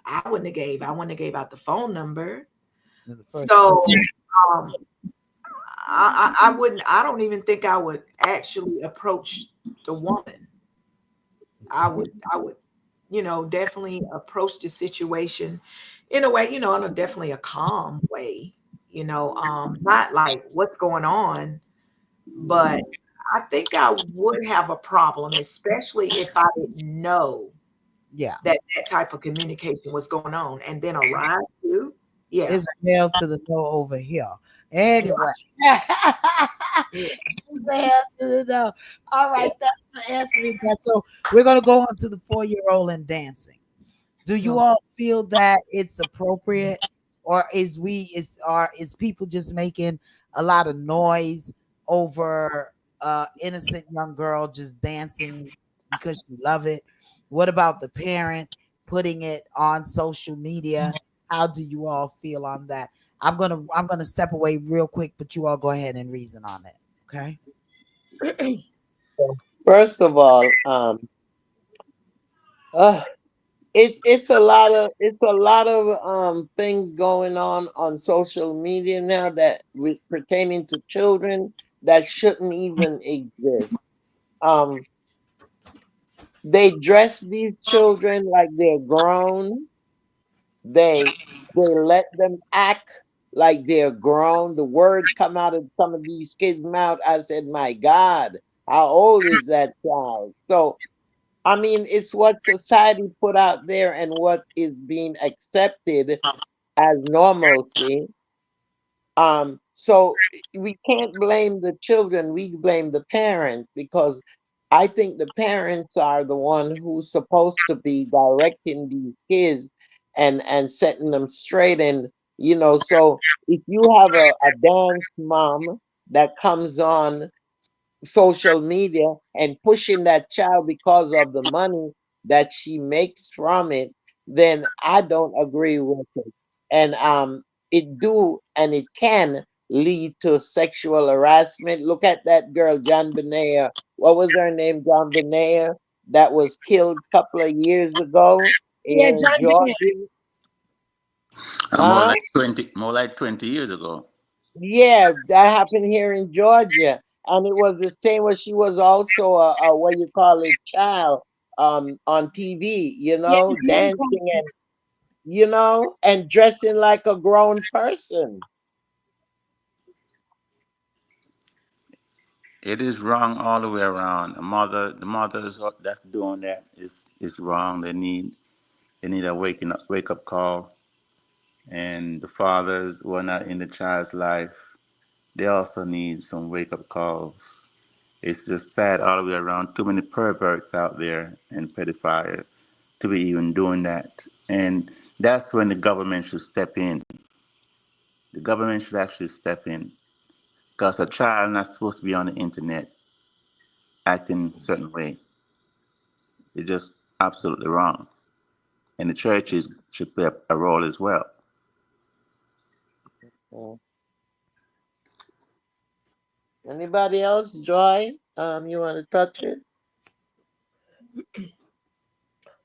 I wouldn't have gave out the phone number. In the first So place. um I wouldn't, I don't even think I would actually approach the woman. I would, definitely approach the situation in a way, in a definitely a calm way, not like what's going on, but I think I would have a problem, especially if I didn't know Yeah. that that type of communication was going on, and then a ride too. Yeah, It's a hell to the no over here. yeah, Anyway. yeah. It's a hell to the no. All right, that's the answer to that. So we're gonna go on to the 4-year-old and dancing. Do you No. all feel that it's appropriate, or is people just making a lot of noise over innocent young girl just dancing because she love it? What about the parent putting it on social media? How do you all feel on that? I'm gonna step away real quick, but you all go ahead and reason on it. Okay. First of all, uh, it's a lot of things going on social media now that pertaining to children that shouldn't even exist. Um, they dress these children like they're grown. They let them act like they're grown. The words come out of some of these kids' mouth. I said, "My God, how old is that child?" So I mean, it's what society put out there and what is being accepted as normalcy. So we can't blame the children, we blame the parents because I think the parents are the one who's supposed to be directing these kids and setting them straight. And so if you have a dance mom that comes on social media and pushing that child because of the money that she makes from it, then I don't agree with it. And it do and it can lead to sexual harassment. Look at that girl, John Benair. What was her name? John Benair, that was killed a couple of years ago Yeah, in John Bennett. Georgia. More Huh? like 20 years ago. Yeah, that happened here in Georgia, and it was the same. Where she was also a what you call it child on TV, Yeah, dancing and and dressing like a grown person. It is wrong all the way around. The mothers that's doing that is wrong. They need a wake up call. And the fathers who are not in the child's life, they also need some wake up calls. It's just sad all the way around. Too many perverts out there and pedophiles to be even doing that. And that's when the government should step in. The government should actually step in because a child not supposed to be on the internet acting a certain way. It's just absolutely wrong. And the churches should play a role as well. Mm. Anybody else? Joy, you want to touch it?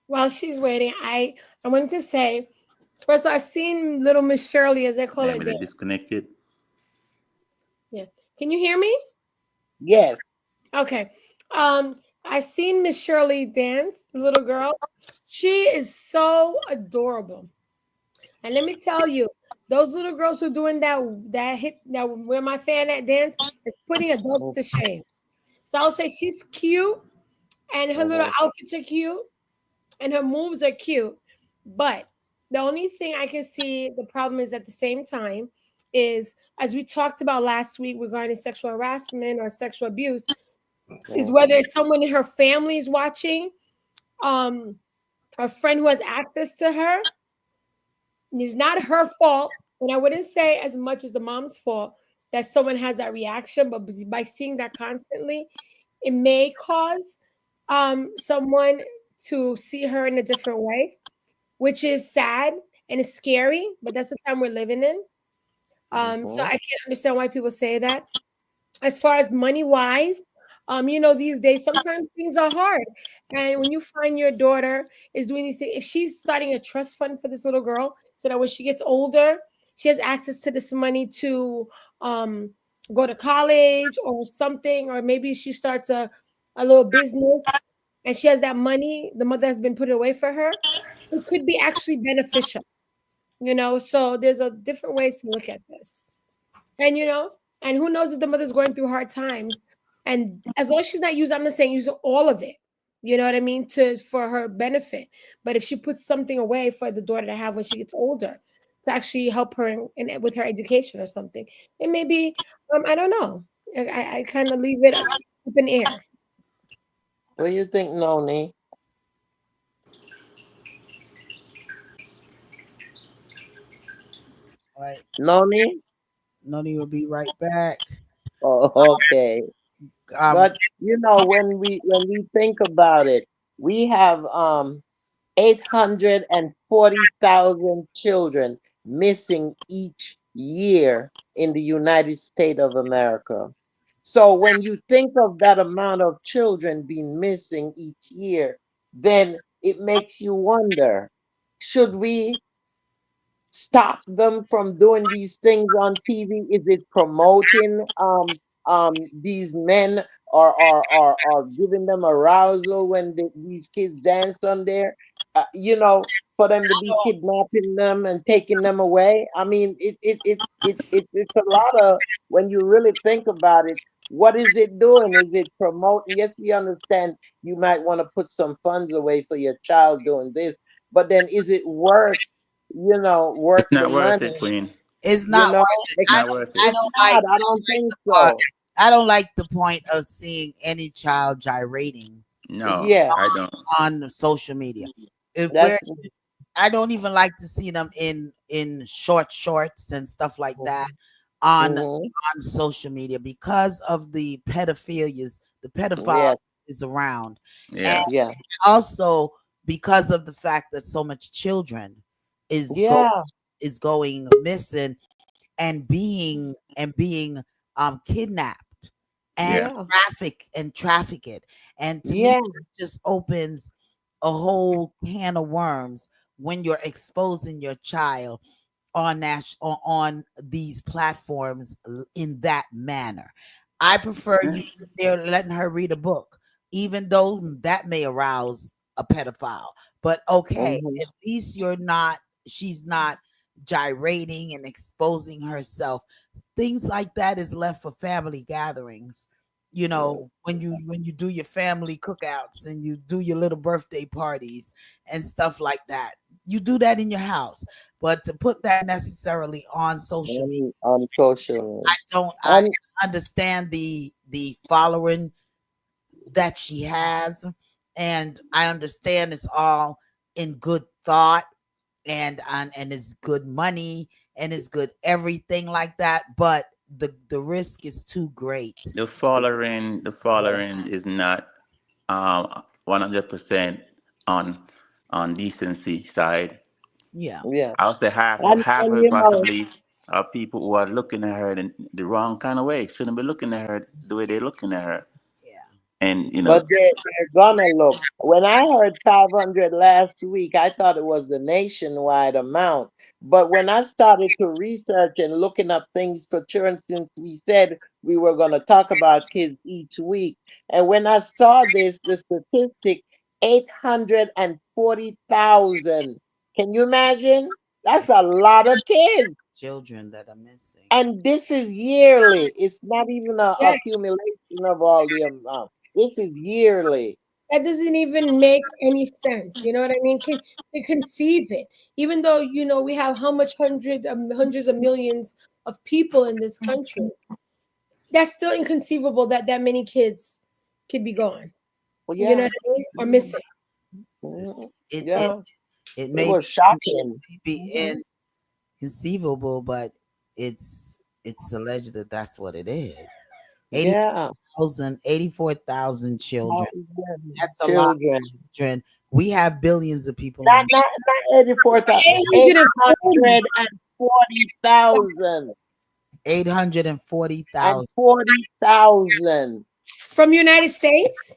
While she's waiting, I want to say first I've seen little Miss Shirley, as they call Maybe it they there. disconnected. Yeah. Can you hear me? Yes. Okay. Um, I seen Miss Shirley dance, the little girl. She is so adorable. And let me tell you, those little girls who doing that hit that where my fan at dance is putting adults to shame. So I'll say she's cute and her little Mhm. outfits are cute and her moves are cute. But The only thing I can see the problem is at the same time is, as we talked about last week regarding sexual harassment or sexual abuse, is whether Mhm. it's someone in her family is watching, um, a friend who has access to her. It's not her fault, and I wouldn't say as much as the mom's fault that someone has that reaction, but by seeing that constantly, it may cause someone to see her in a different way, which is sad and it's scary, but that's the time we're living in. So I Mhm. can't understand why people say that. As far as money wise, these days sometimes things are hard. And when you find your daughter is doing these things, if she's starting a trust fund for this little girl, so that when she gets older, she has access to this money to um go to college or something, or maybe she starts a little business and she has that money, the mother has been put away for her, it could be actually beneficial. So there's a different ways to look at this. And and who knows if the mother's going through hard times. And as long as she's not using, I'm not saying use all of it. You know what I mean? To for her benefit. But if she puts something away for the daughter to have when she gets older, to actually help her with her education or something, it may be. I don't know. I kind of leave it up in air. What do you think, Noni? All right. Noni? Noni will be right back. Oh, okay. Um, But when we think about it, we have 840,000 children missing each year in the United States of America. So when you think of that amount of children being missing each year, then it makes you wonder, should we stop them from doing these things on TV? Is it promoting these men, or giving them arousal when these kids dance on there? For them to be kidnapping them and taking them away. I mean, it's a lot of, when you really think about it. What is it doing? Is it promoting? Yes, we understand you might want to put some funds away for your child doing this, but then is it worth It's the not worth money? it, Queen. it's not worth it. It's not worth it. I It's don't not. like I don't think the part. so. I don't like the point of seeing any child gyrating No, Yeah, I don't. on social media. If we're that's. I don't even like to see them in short shorts and stuff like that Mm-hmm. on social media because of the pedophilias, the Yes, pedophiles is around, and Yeah. yeah, also because of the fact that so much children is go yeah, is going missing and being kidnapped and Yeah. yeah, traffic it. And to me, yeah, it just opens a whole can of worms when you're exposing your child on these platforms in that manner. I prefer you sit there letting her read a book, even though that may arouse a pedophile. But okay, mm-hmm. at least she's not gyrating and exposing herself. Things like that is left for family gatherings. Yeah, When you do your family cookouts and you do your little birthday parties and stuff like that. You do that in your house, but to put that necessarily on social media, on social. I And understand the following that she has, and I understand it's all in good thought and it's good money and it's good everything like that, but the risk is too great. The following is not 100% on decency side. Yeah. yeah, I would say half and of it possibly are people who are looking at her in the wrong kind of way. Shouldn't be looking at her the way they're looking at her. Yeah. And but they're gonna look. When I heard 500 last week, I thought it was the nationwide amount. But when I started to research and looking up things for children, since we said we were going to talk about kids each week, and when I saw this, the statistic, 840,000. Can you imagine? That's a lot of kids. Children that are missing. And this is yearly. It's not even a Yes, accumulation of all the amount. This is yearly. That doesn't even make any sense. You know what I mean? Can conceive it, even though we have how much hundreds of millions of people in this country. That's still inconceivable that that many kids could be gone. Well, You know yeah, what I mean? Or missing. mhm, It it yeah, it it may was be, shocking. Hmm. inconceivable, but it's alleged that that's what it is. Yeah, 84,000 children. thousands That's a lot children. of children. We have billions of people Not on not not 84,000, 840 840,000 and 840,000. 40,000. from United States.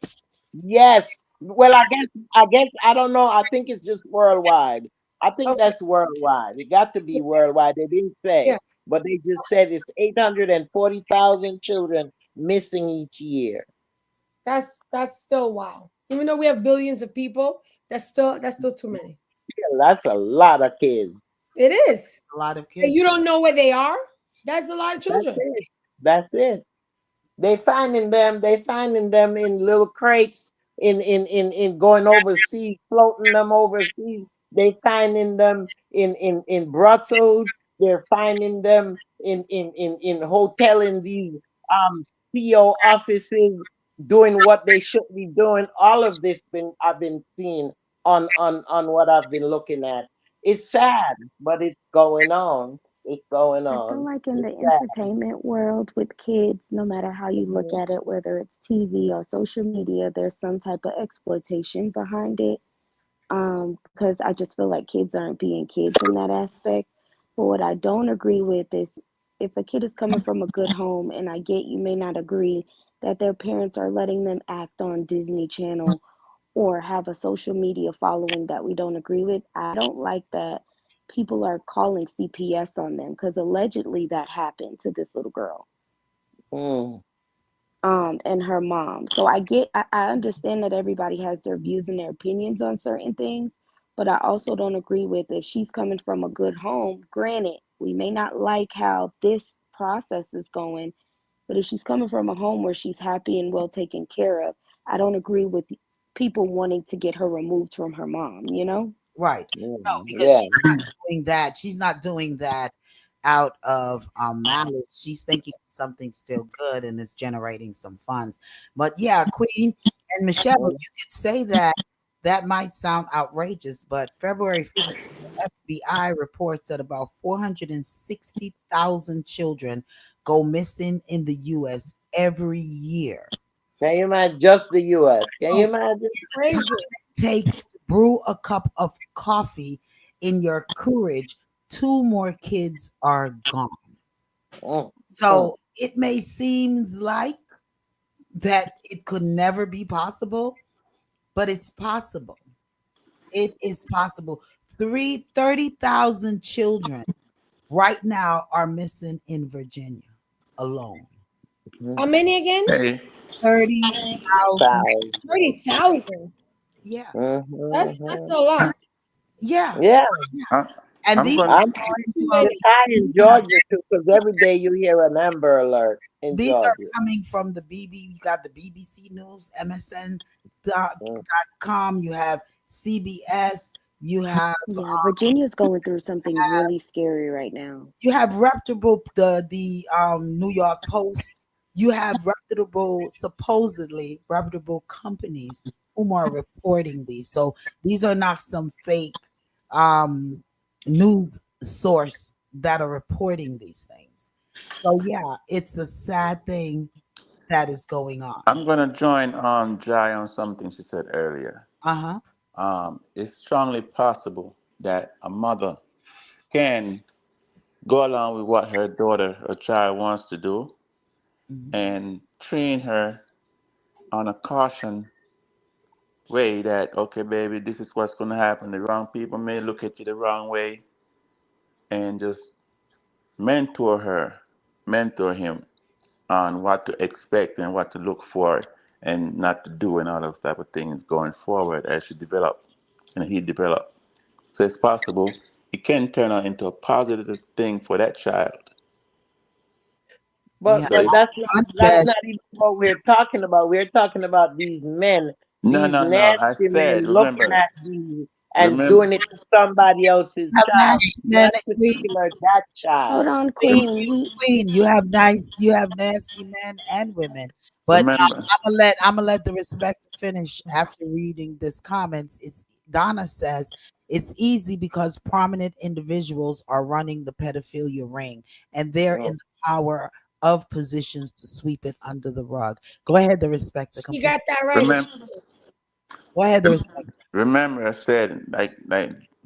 Yes. Well, I guess I don't know. I think it's just worldwide. I think Okay, that's worldwide. It got to be worldwide. They didn't yeah, say, but they just said it's 840,000 children missing each year. that's still wow. Even though we have billions of people, that's still too many. Yeah, that's a lot of kids. It is. A lot of And kids. you don't know where they are. That's a lot of That's children. it. That's it. They finding them in little crates in going overseas, floating them overseas. They finding them in brothels. They're finding them in hotel in these CO offices doing what they should be doing. All of this been I've been seeing on what I've been looking at. It's sad, but it's going on. It's going I feel on. like in It's the sad. entertainment world with kids, no matter how you look Mhm. at it, whether it's TV or social media, there's some type of exploitation behind it. Because I just feel like kids aren't being kids in that aspect. But what I don't agree with is if a kid is coming from a good home, and I get you may not agree that their parents are letting them act on Disney Channel or have a social media following that we don't agree with, I don't like that people are calling CPS on them because allegedly that happened to this little girl Mm. and her mom. So I understand that everybody has their views and their opinions on certain things, but I also don't agree with if she's coming from a good home. Granted, we may not like how this process is going, but if she's coming from a home where she's happy and well taken care of, I don't agree with people wanting to get her removed from her mom, you know? Right. No, Mm. because Yeah. she's not doing that. She's not doing that out of malice. She's thinking something still good and is generating some funds. But yeah, Queen and Michelle, you Mm. could say that that might sound outrageous, but February 15th, FBI reports that about 460,000 children go missing in the US every year. Can you imagine just the US? Can you Oh, imagine? time Crazy. it takes to brew a cup of coffee in your courage, two more kids are gone. Mm. Mm. So it may seem like that it could never be possible, but it's possible. It is possible. 30,000 children right now are missing in Virginia alone. How Mm. many again? Hey, 30,000. Thousand. 30,000. Yeah. That's Mhm. a lot. Yeah. Yeah. Yeah. I, And I'm these gonna. I'm are coming Too from many. It's high in Georgia too, because every day you hear an Amber Alert in these are Georgia. coming from the BB. You got the BBC News, MSN Mm. com. You have CBS. You have Yeah, Virginia's going through something really scary right now. reputable New York Post. You have reputable, supposedly reputable companies whom are reporting these. So these are not some fake um news source that are reporting these things. So yeah, it's a sad thing that is going on. I'm gonna join Jai on something she said earlier. Uh-huh. It's strongly possible that a mother can go along with what her daughter or child wants to do Mhm. and train her on a caution way that, okay, baby, this is what's going to happen. The wrong people may look at you the wrong way, and just mentor her, mentor him on what to expect and what to look for and not to do and all those type of things going forward as she develop and he develop. So it's possible it can turn out into a positive thing for that child. Yeah. But So but it's that's not God that's said not even what we're talking about. We're talking about these men No, These no, no. I nasty men said, looking remember, at these and remember, doing it to somebody else's Have child, nasty men, not Queen. particular that Hold child. on, Queen, Queen. He Queen. You have nasty men and women. But remember. I'm gonna let the respect finish after reading this comments. It's Donna says it's easy because prominent individuals are running the pedophilia ring, and they're in Mm. the power of positions to sweep it under the rug. Go ahead, the respect to She complete. got that right. Remember, Go ahead, the respect. remember, I said, like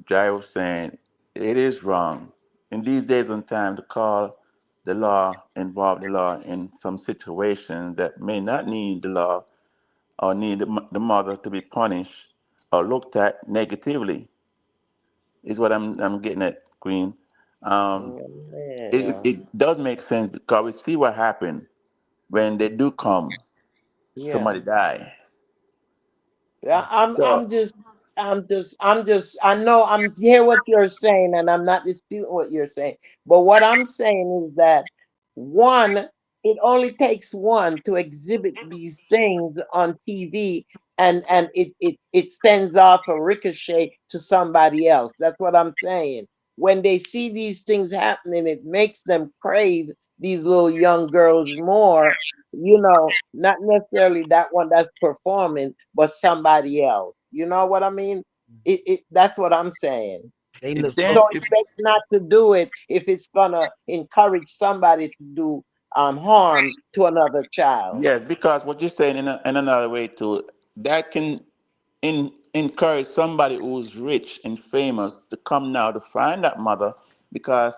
Jai was saying, it is wrong in these days and time to call the law, involve the law in some situations that may not need the law or need the mother to be punished or looked at negatively. Is what I'm getting at, Queen. Um, Yeah. it does make sense because we see what happened when they do come. Yeah. Somebody die. Yeah, So I know I'm hear what you're saying and I'm not disputing what you're saying. But what I'm saying is that one, it only takes one to exhibit these things on TV and it sends off a ricochet to somebody else. That's what I'm saying. When they see these things happening, it makes them crave these little young girls more, not necessarily that one that's performing, but somebody else. You know what I mean? It That's what I'm saying. They it live So then, it's best not to do it if it's gonna encourage somebody to do harm to another child. yes, because what you're saying in another way too, that can encourage somebody who's rich and famous to come now to find that mother because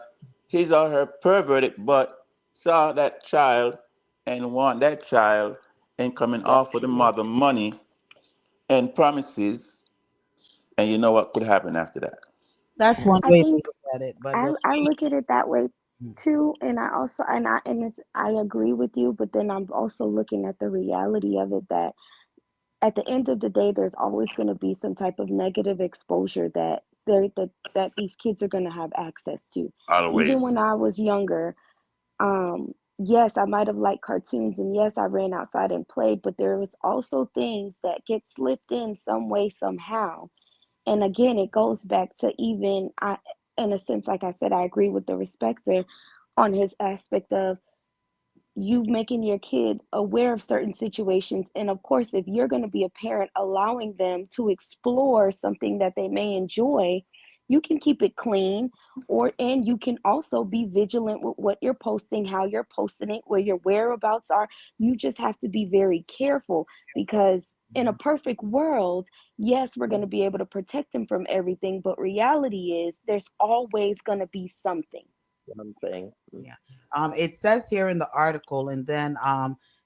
his or her perverted but saw that child and want that child and come and That's offer the true. mother money and promises, and you know what could happen after that. That's one I way to think look at it. But I look at it that way mm, too, and I also and it's, I agree with you, but then I'm also looking at the reality of it that at the end of the day, there's always going to be some type of negative exposure that these kids are going to have access to. Even when Always. I was younger, yes, I might have liked cartoons, and yes, I ran outside and played, but there was also things that get slipped in some way somehow. And again, it goes back to even I, in a sense, like I said, I agree with the respecter on his aspect of you making your kid aware of certain situations. And of course, if you're going to be a parent, allowing them to explore something that they may enjoy, you can keep it clean, and you can also be vigilant with what you're posting, how you're posting it, where your whereabouts are. You just have to be very careful, because in a perfect world, yes, we're going to be able to protect them from everything, but reality is there's always going to be something. Something. yeah. It says here in the article, and then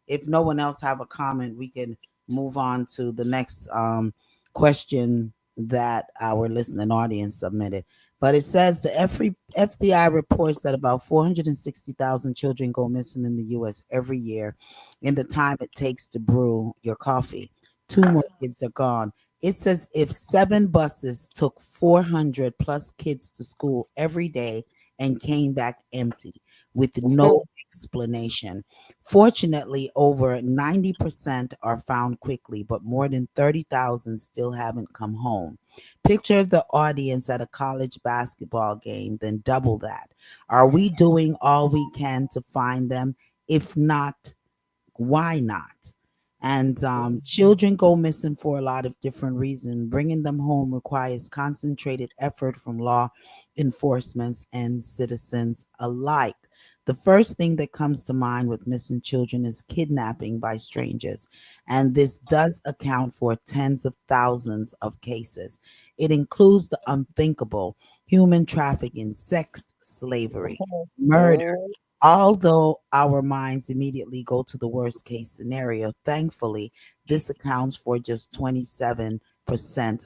if no one else have a comment, we can move on to the next question that our listening audience submitted. But it says the FBI reports that about 460,000 children go missing in the U.S. every year. In the time it takes to brew your coffee, two more kids are gone. It says if seven buses took 400 plus kids to school every day and came back empty with no explanation. Fortunately, over 90% are found quickly, but more than 30,000 still haven't come home. Picture the audience at a college basketball game, then double that. Are we doing all we can to find them? If not, why not? And children go missing for a lot of different reasons. Bringing them home requires concentrated effort from law enforcement and citizens alike. The first thing that comes to mind with missing children is kidnapping by strangers, and this does account for tens of thousands of cases. It includes the unthinkable: human trafficking, sex slavery, murder. Mhm. Although our minds immediately go to the worst case scenario, thankfully, this accounts for just 27%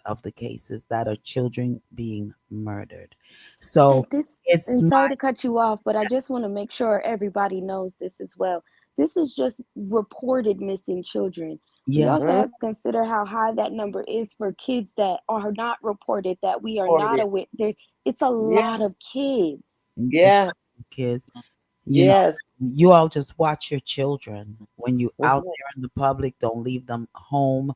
of the cases that are children being murdered. And So this, it's and my, sorry to cut you off, but I just want to make sure everybody knows this as well. This is just reported missing children. We yeah, also Mhm. have to consider how high that number is for kids that are not reported, that we are not Reported. aware. It's a Yeah. lot of kids. it's Yeah. kids, Yes. you all just watch your children when you out Mhm. there in the public. Don't leave them home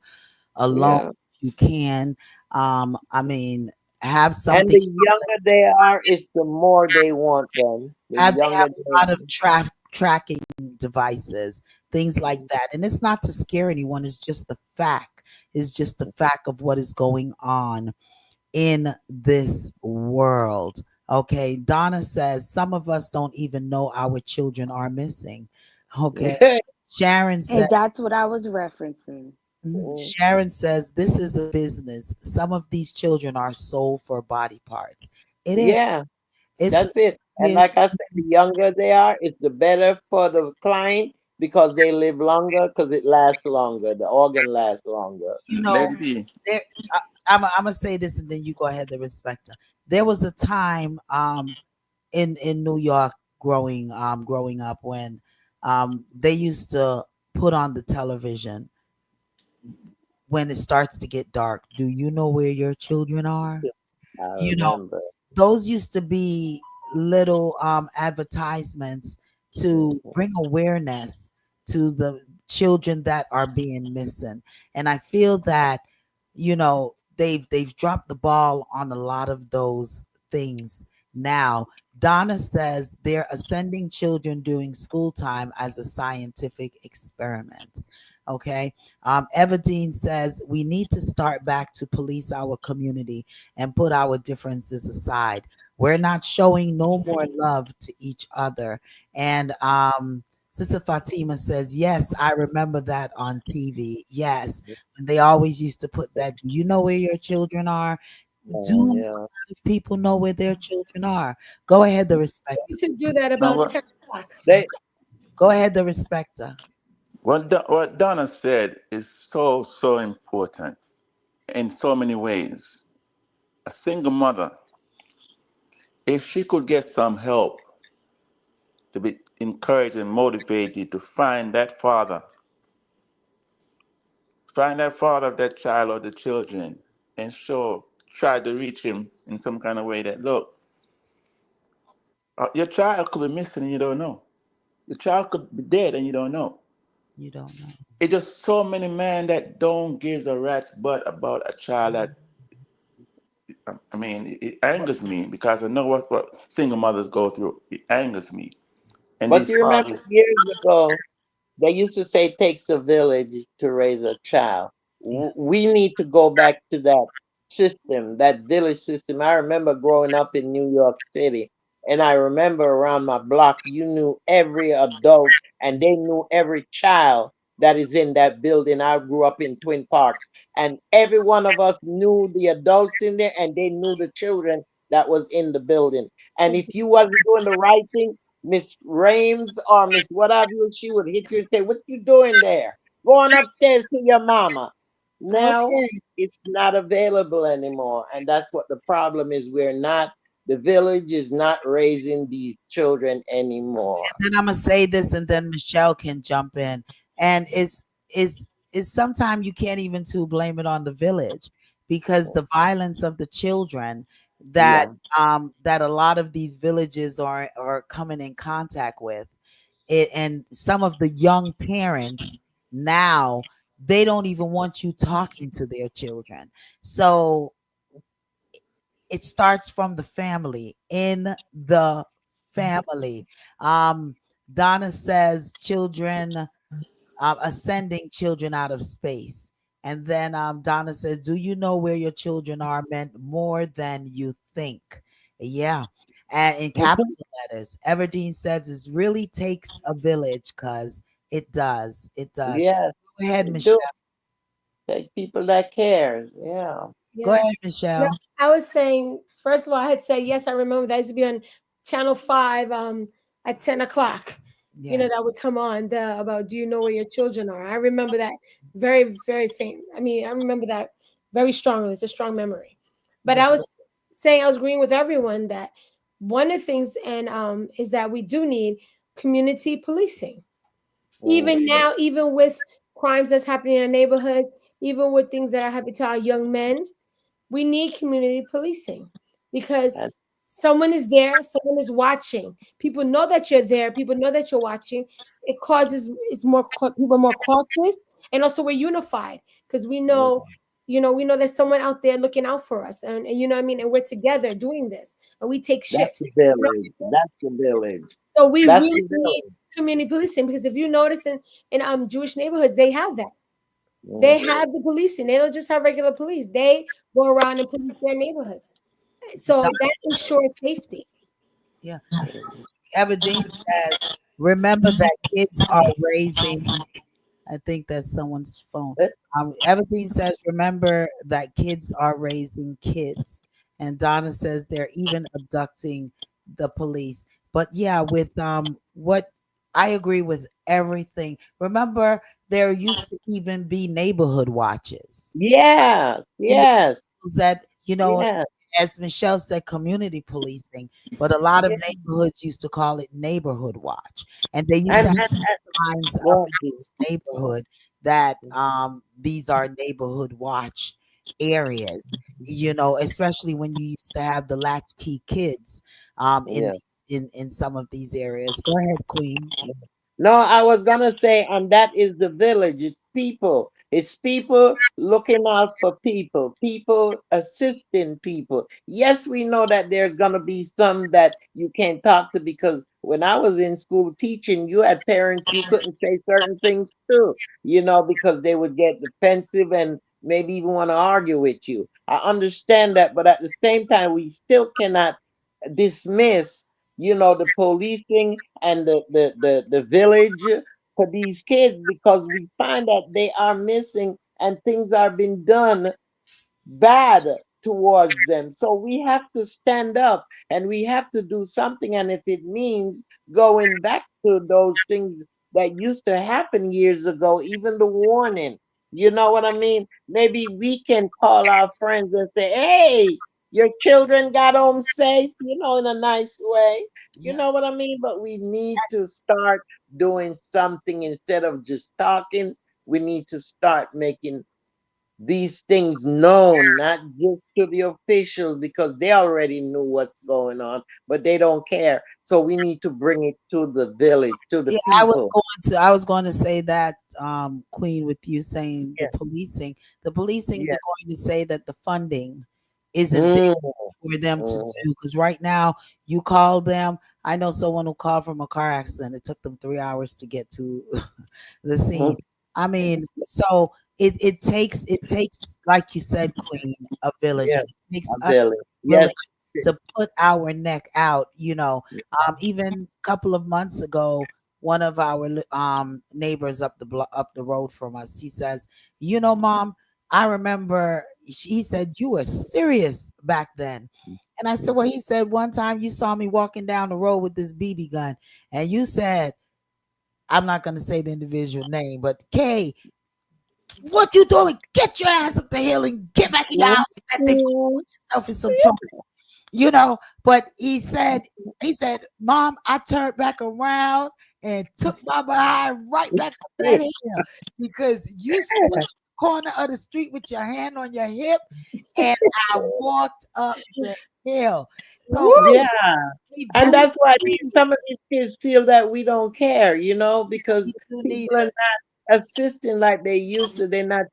alone Yeah. if you can. I mean, have And something. the younger they are, is the more they want them. The Have they younger have they a lot of tracking devices, things like that. And it's not to scare anyone. It's just the fact. It's just the fact of what is going on in this world. Okay. Donna says some of us don't even know our children are missing. Okay. are. Sharon said, And that's what I was referencing. Sharon says this is a business. Some of these children are sold for body parts. It is. Yeah, It's a that's it. And serious like I said, the business. younger they are, it's the better for the client because they live longer because it lasts longer. The organ lasts longer. You know, Lady D, there. I'm gonna say this, and then you go ahead. The respecter. There was a time, in New York, growing up, when, they used to put on the television when it starts to get dark. Do you know where your children are? I You know, remember. those used to be little advertisements to bring awareness to the children that are being missing. And I feel that, they've dropped the ball on a lot of those things now. Donna says they're ascending children during school time as a scientific experiment. Okay. Everdeen says we need to start back to police our community and put our differences aside. We're not showing no more love to each other. And Sister Fatima says, yes, I remember that on TV. Yes, when they always used to put that, do you know where your children are? Do a lot Yeah. of people know where their children are? Go ahead, the We respecter. used to do that now about 10 o'clock. They Go ahead, the respecter. what Donna said is so important in so many ways. A single mother, if she could get some help to be encouraged and motivated to find that father of that child or the children, and try to reach him in some kind of way that, look, your child could be missing and you don't know. Your child could be dead and you don't know. You don't know. It's just so many men that don't give a rat's butt about a child that, I mean, it angers me because I know what single mothers go through. It angers me. And but these you remember fathers, years ago they used to say it takes a village to raise a child. Yeah. We need to go back to that system, that village system. I remember growing up in New York City, and I remember around my block, you knew every adult, and they knew every child that is in that building. I grew up in Twin Parks, and every one of us knew the adults in there, and they knew the children that was in the building. And if you wasn't doing the right thing, Miss Rames or Miss what have you, she would hit you and say, "What you doing there? Go on upstairs to your mama." Now Okay. it's not available anymore, and that's what the problem is. The village is not raising these children anymore. Then I'm gonna say this, and then Michelle can jump in. And it's sometimes you can't even to blame it on the village, because the violence of the children that Yeah. that a lot of these villages are coming in contact with it, and some of the young parents now, they don't even want you talking to their children. So it starts from the family, in the family. um Donna says children, ascending children out of space. And then Donna says, do you know where your children are, meant more than you think. Yeah. And in capital letters, Everdeen says it really takes a village, because it does. Yes, Go ahead, it do Michelle. take people that cares. Yeah. Go ahead, Yes. No, Michelle. I was saying, first of all, I had said, yes, I remember that used to be on Channel 5 at 10 o'clock. You Yeah. know, that would come on about do you know where your children are? I remember that very, very faint. I mean, I remember that very strongly. It's a strong memory. But I Yes. was saying, I was agreeing with everyone that one of the things and is that we do need community policing. Mm. Even now, even with crimes that's happening in our neighborhood, even with things that are happening to our young men, we need community policing because And someone is there, someone is watching. People know that you're there, people know that you're watching. It causes it's more people are more cautious, and also we're unified because we know, we know there's someone out there looking out for us, and you know what I mean, and we're together doing this, and we take That's the shifts. You know village. what I mean? That's the village. So we That's really the need village. community policing, because if you notice in Jewish neighborhoods, they have that. They Mm. have the policing. They don't just have regular police. They go around and police their neighborhoods. So that ensures safety. Yeah. Everdeen says, remember that kids are raising. I think that's someone's phone. Eh, Everdeen says, remember that kids are raising kids. And Donna says they're even abducting the police. But yeah, with what I agree with everything. Remember, there used to even be neighborhood watches Yes, in the yes, that, yes, as Michelle said, community policing, but a lot of yes. neighborhoods used to call it neighborhood watch. And they used to have And signs up well, in this neighborhood that these are neighborhood watch areas, especially when you used to have the latchkey kids in yeah. in some of these areas. Go ahead, Queen. No, I was gonna say, and that is the village. It's people. It's people looking out for people. People assisting people. Yes, we know that there's gonna be some that you can't talk to because when I was in school teaching, you had parents you couldn't say certain things to, because they would get defensive and maybe even want to argue with you. I understand that, but at the same time, we still cannot dismiss, the policing and the village for these kids because we find that they are missing and things are being done bad towards them. So we have to stand up and we have to do something. And if it means going back to those things that used to happen years ago, even the warning, you know what I mean? Maybe we can call our friends and say, hey, your children got home safe, in a nice way. You Yeah. know what I mean? But we need to start doing something instead of just talking. We need to start making these things known, not just to the officials because they already knew what's going on, but they don't care. So we need to bring it to the village, to the Yeah, people. I was going to say that, Queen, with you saying Yeah, the policings yeah. are going to say that the funding isn't there Mm, for them to mm, do, because right now you call them. I know someone who called from a car accident. It took them 3 hours to get to the scene. mm. I mean, so it takes, like you said, Queen, a village, Yeah, and it takes a us village. Yes. willing to put our neck out. Even a couple of months ago, one of our neighbors up the road from us, he says, Mom, I remember. He said you were serious back then. And I said, well, he said, one time you saw me walking down the road with this BB gun, and you said, I'm not going to say the individual name, but Kay, what you doing? Get your ass up the hill and get back in your house. That thing, Mm, put yourself in some trouble. But he said, Mom, I turned back around and took my behind right back up that hill because you stood at the corner of the street with your hand on your hip, and I walked up the hill. So yeah. we And do that's why need, some of these kids feel that we don't care, because we do need people are not assisting like they used to. They're not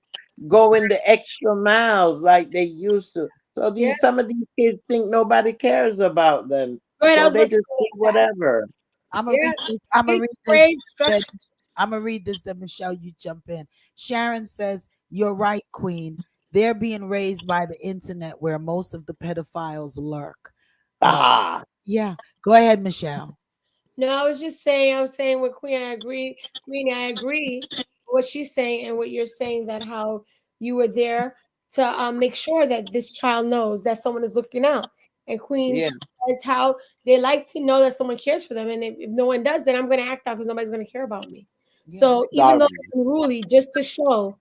going the extra miles like they used to. So Yeah. some of these kids think nobody cares about them. Go ahead. I So was they about to just say do exactly. whatever. I'm gonna Yeah. read this. I'm gonna Kids read this. crave That structure. I'm gonna read this. That Michelle, you jump in. Sharon says, "You're right, Queen. They're being raised by the internet, where most of the pedophiles lurk." Uh, Ah, yeah. Go ahead, Michelle. No, I was saying with Queen, I agree. Queenie, I agree with what she's saying and what you're saying, that how you were there to make sure that this child knows that someone is looking out. And Queen yeah, is how they like to know that someone cares for them. And if no one does, then I'm going to act out because nobody's going to care about me. Yeah. So even though doggy. it's unruly, just to show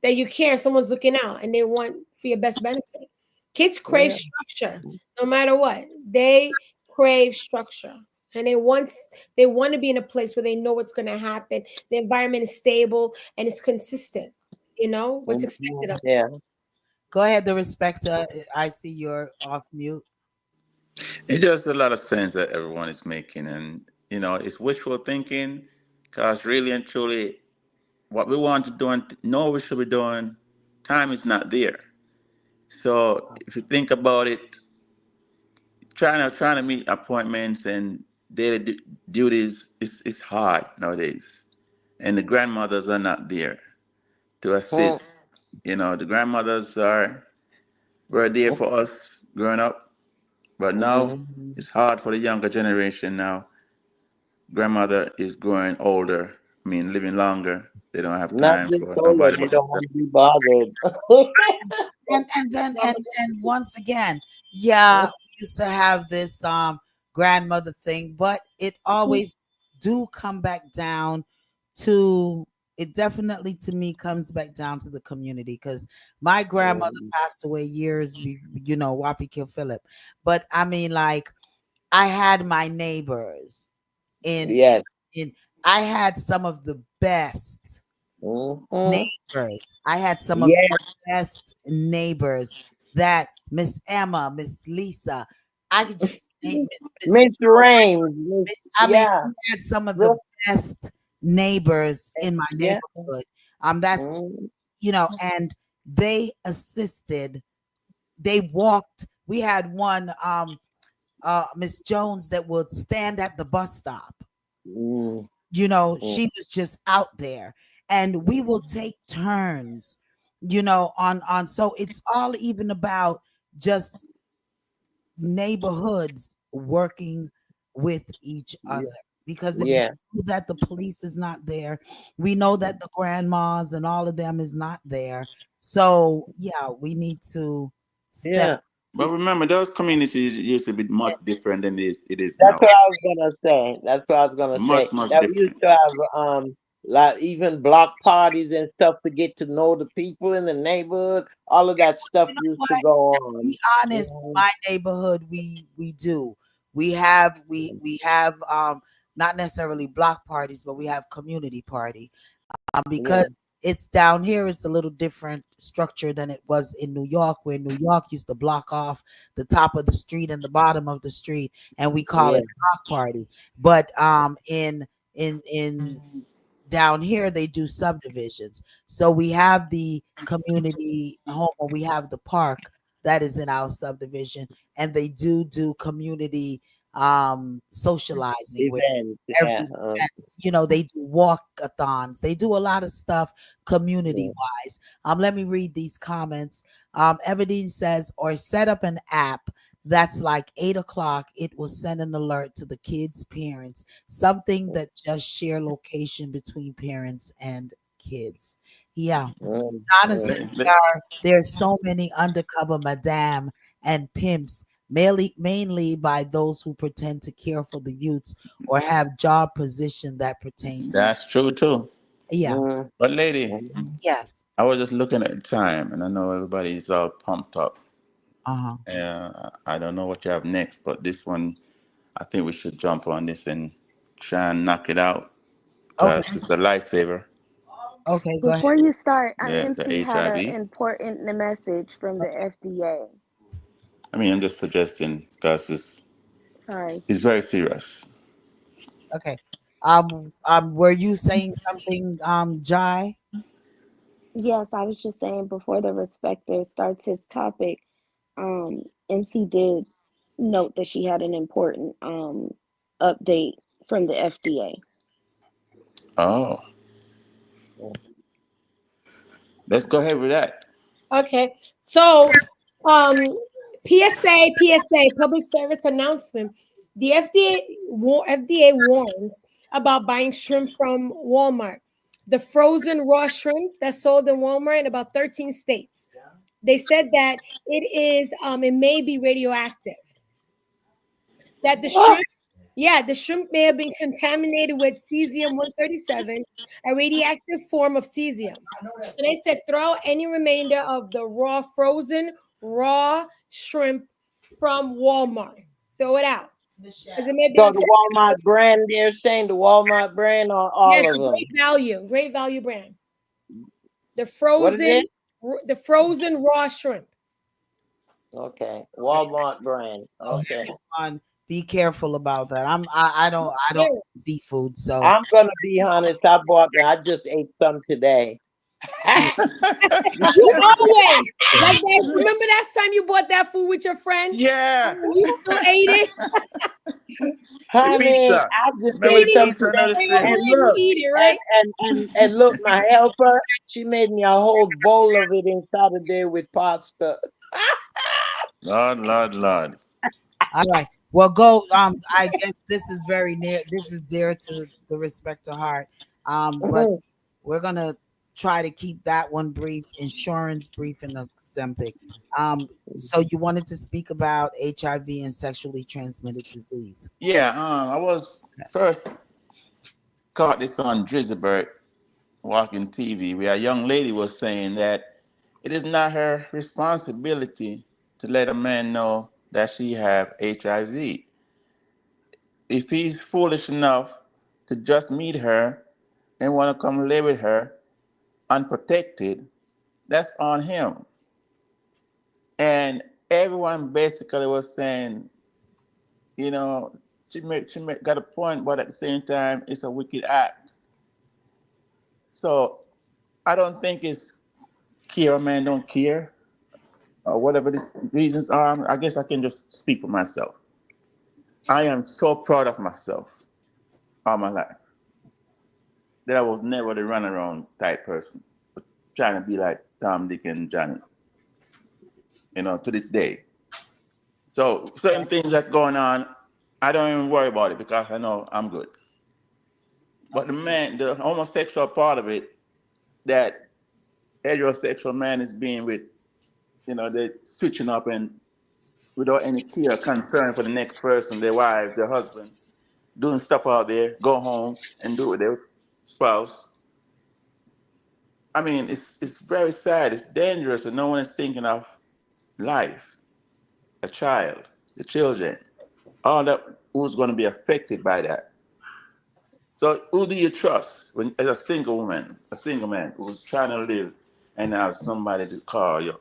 that you care, someone's looking out and they want for your best benefit. Kids crave Yeah, structure no matter what. They crave structure. And they want to be in a place where they know what's going to happen. The environment is stable and it's consistent. You know what's expected of them. yeah. Go ahead, the respecter. I see you're off mute. It's just a lot of sense that everyone is making, and it's wishful thinking, because really and truly, what we want to do and know we should be doing, Time is not there. So if you think about it, trying to meet appointments and daily duties is hard nowadays, and the grandmothers are not there to Mm, assist. You know, the grandmothers were there for us growing up, but now mm. it's hard for the younger generation now. Grandmother is growing older. I mean, living longer. They don't have Not time just for older, nobody they but don't themselves. want to be bothered. And then and once again, yeah, we used to have this grandmother thing, but it always do come back down to, it definitely to me comes back down to the community, because my grandmother Mm, passed away Wapi Kill Philip. But I mean, like, I had my neighbors in yes. in I had some of the best Mm-hmm. neighbors. I had some of Yes. the best neighbors, that Miss Emma, Miss Lisa. I could just name Miss Mr. Rames. I mean, Yeah. we had some of the Look, best neighbors in my yeah. neighborhood. That's, Mm, and they assisted. They walked. We had one, Miss Jones, that would stand at the bus stop. mm, mm. She was just out there, and we will take turns, on, so it's all even about just neighborhoods working with each other, Yeah. because if we Yeah. know that the police is not there, we know that the grandmas and all of them is not there, so yeah, we need to step Yeah. But remember, those communities used to be much different than it is That's now. what I was gonna say. That's what I was gonna Much, say. much That we used different. to have like even block parties and stuff to get to know the people in the neighborhood. All of that stuff you know used what to go be on. honest, Mhm. my neighborhood, we do. We have not necessarily block parties, but we have community party. Yeah. Because it's down here, it's a little different structure than it was in New York, where New York used to block off the top of the street and the bottom of the street, and we call Yeah. it block party. But in down here they do subdivisions. So we have the community home, or we have the park that is in our subdivision, and they do community socializing where Event. Yeah. every they do walkathons, they do a lot of stuff community Yeah. wise. Let me read these comments. Everdeen says, or set up an app that's like 8 o'clock, it will send an alert to the kids' parents, something that just share location between parents and kids. Yeah. Mm, Donna says mm, there's so many undercover madame and pimps, mainly by those who pretend to care for the youths or have job position that pertain to. That's true too. Yeah. mm, But lady, mm. Yes. I was just looking at the time, and I know everybody's all pumped up. Uh-huh. I don't know what you have next, but this one, I think we should jump on this and try and knock it out Okay. because it's a lifesaver. Okay. Go ahead. Before you start, The MC had an HIV. important message from the FDA. I mean, I'm just suggesting because Sorry. it's very serious. Okay. Were you saying something, Jai? Yes, I was just saying before the respecter starts his topic, MC did note that she had an important update from the FDA. Oh, let's go ahead with that. Okay. So, um, PSA, public service announcement. The FDA warns about buying shrimp from Walmart. The frozen raw shrimp that's sold in Walmart in about 13 states. They said that it may be radioactive. That the What? shrimp, yeah, the shrimp may have been contaminated with cesium 137, a radioactive form of cesium. So they said throw any remainder of the frozen raw shrimp from Walmart. Throw it out. Because it may be So the infected. Walmart brand, they're saying the Walmart brand or Yeah, all it's of a them? great value brand. The What is it? frozen raw shrimp. Okay, Okay. Walmart brand. So Okay, everyone be careful about that. I don't Yeah. eat seafood, so I'm gonna be honest. I just ate some today. You always like that. Remember that time you bought that food with your friend Yeah, and you still ate it? the Honey, pizza. I just Remember say the Eat it. pizza something under the Bring over and tree? it and look, eat it, and right? look, my helper, she made me a whole bowl of it in Saturday with pasta. Lord, Lord, Lord. All right. Well, go. I guess this is very near. This is dear to the respect to heart. But we're gonna try to keep that one brief. Insurance brief and Ozempic. So you wanted to speak about HIV and sexually transmitted disease. Yeah, I was first caught this on Drizzlebert walking TV where a young lady was saying that it is not her responsibility to let a man know that she have HIV. If he's foolish enough to just meet her and want to come live with her unprotected, that's on him. And everyone basically was saying, you know, got a point, but at the same time, it's a wicked act. So I don't think it's care a man don't care or whatever the reasons are. I guess I can just speak for myself. I am so proud of myself all my life that I was never the runaround type person, but trying to be like Tom, Dick, and Johnny, to this day. So certain things that's going on, I don't even worry about it because I know I'm good. But the homosexual part of it, that heterosexual man is being with, they're switching up and without any care, concern for the next person, their wives, their husband, doing stuff out there, go home and do it with their spouse. I mean, it's very sad. It's dangerous, and no one is thinking of life, a child, the children, all that who's going to be affected by that. So who do you trust when, as a single woman, a single man who's trying to live and have somebody to call your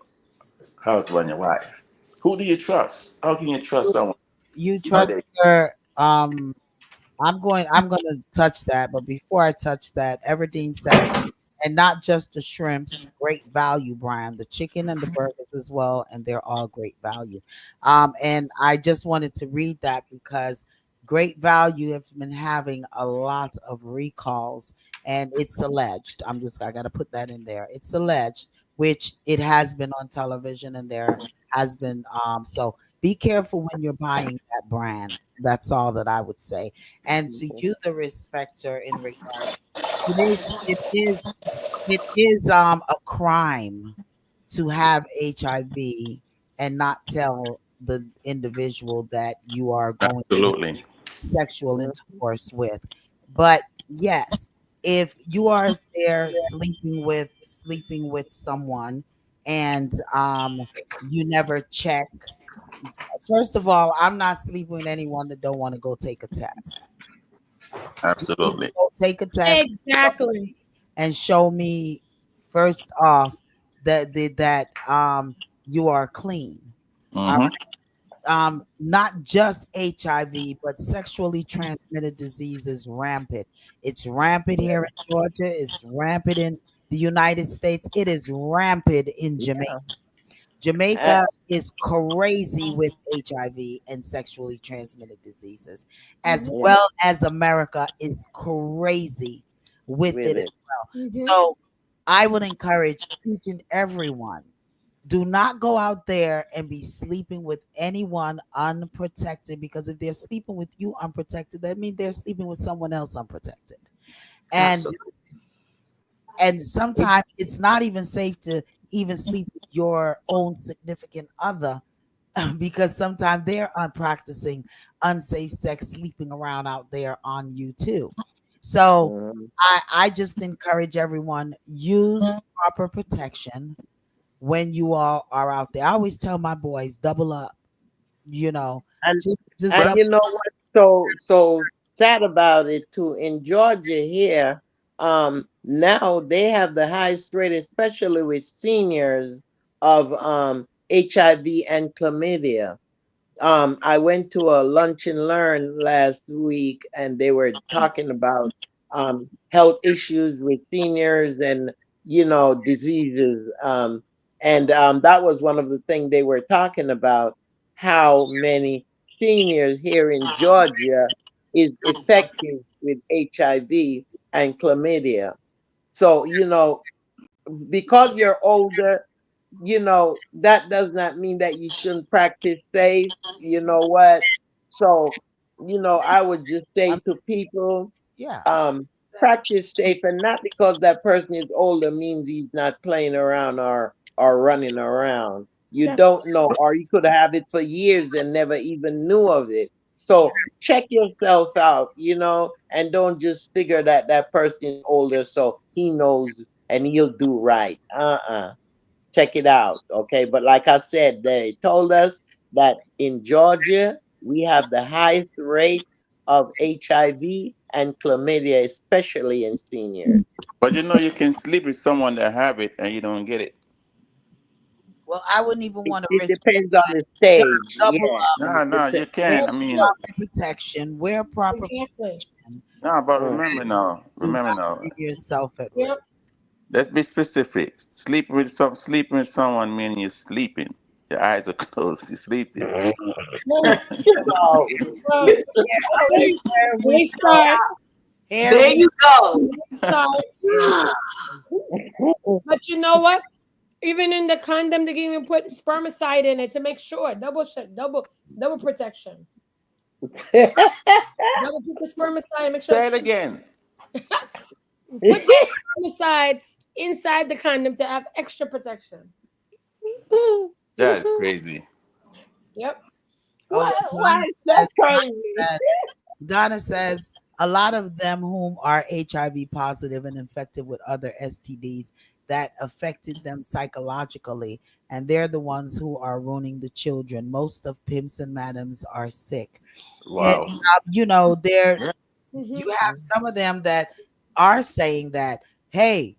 husband, your wife? Who do you trust? How can you trust someone You trust nowadays? your I'm going to touch that, but before I touch that, Everdeen says, and not just the shrimps, great value, Brian, the chicken and the burgers as well, and they're all great value. And I just wanted to read that because great value have been having a lot of recalls, and it's alleged. I got to put that in there. It's alleged, which it has been on television, and there has been so be careful when you're buying that brand. That's all that I would say. And to you, the respecter, in regards, it is, it is, it is a crime to have HIV and not tell the individual that you are going to have Absolutely. sexual intercourse with. But yes, if you are there sleeping with someone and you never check. First of all, I'm not sleeping with anyone that don't want to go take a test. You need to Absolutely. go take a test Exactly. and show me first off that you are clean. All Mm-hmm. right. Not just HIV, but sexually transmitted disease is rampant. It's rampant here in Georgia. It's rampant in the United States. It is rampant in Jamaica. Yeah. Uh, Jamaica is crazy with HIV and sexually transmitted diseases, as Hmm. yeah, well as America is crazy with with it as it. well. Hmm. So I would encourage each and everyone, do not go out there and be sleeping with anyone unprotected, because if they're sleeping with you unprotected, that means they're sleeping with someone else unprotected. And Absolutely. sometimes it's not even safe to even sleep with your own significant other because sometimes they're practicing unsafe sex, sleeping around out there on you too. So Mhm. I just encourage everyone, use proper protection when you all are out there. I always tell my boys, double up, you know, And just and double. you know what? So sad about it too. In Georgia here, now they have the highest rate, especially with seniors, of HIV and chlamydia. I went to a lunch and learn last week, and they were talking about health issues with seniors, and diseases. And that was one of the things they were talking about, how many seniors here in Georgia is effective with HIV and chlamydia. So, because you're older, that does not mean that you shouldn't practice safe. You know what? So, I would just say I'm to people, yeah. um, practice safe, and not because that person is older means he's not playing around or running around. You Definitely. don't know, or you could have it for years and never even knew of it. So check yourself out, and don't just figure that that person is older, so he knows and he'll do right. Check it out, okay? But like I said, they told us that in Georgia we have the highest rate of HIV and chlamydia, especially in seniors. But you can sleep with someone that have it and you don't get it. Well, I wouldn't even It, want to it risk it. depends on the Just stage. double Yeah, up. No, no, you it can't. I Wear mean, depends. proper protection. Wear proper Exactly. protection. no, but Mm. remember now. Do Remember not now. put yourself at risk. Yep. Let's be specific. Sleeping with someone meaning you're sleeping. Your eyes are closed. You're sleeping. Well, Oh, well, Mr. Kelly. Here here we we start. here There we you go. Here we start. But you know what? Even in the condom, they can even put spermicide in it to make sure. Double shit, double protection. Double put the spermicide, make sure Say it again. put that spermicide inside the condom to have extra protection. That is crazy. Yep. oh Why? well, Why is that crazy? says Donna says a lot of them whom are HIV positive and infected with other STDs that affected them psychologically, and they're the ones who are ruining the children. Most of pimps and madams are sick. And Wow. there Yeah. Hmm. you have some of them that are saying that, hey,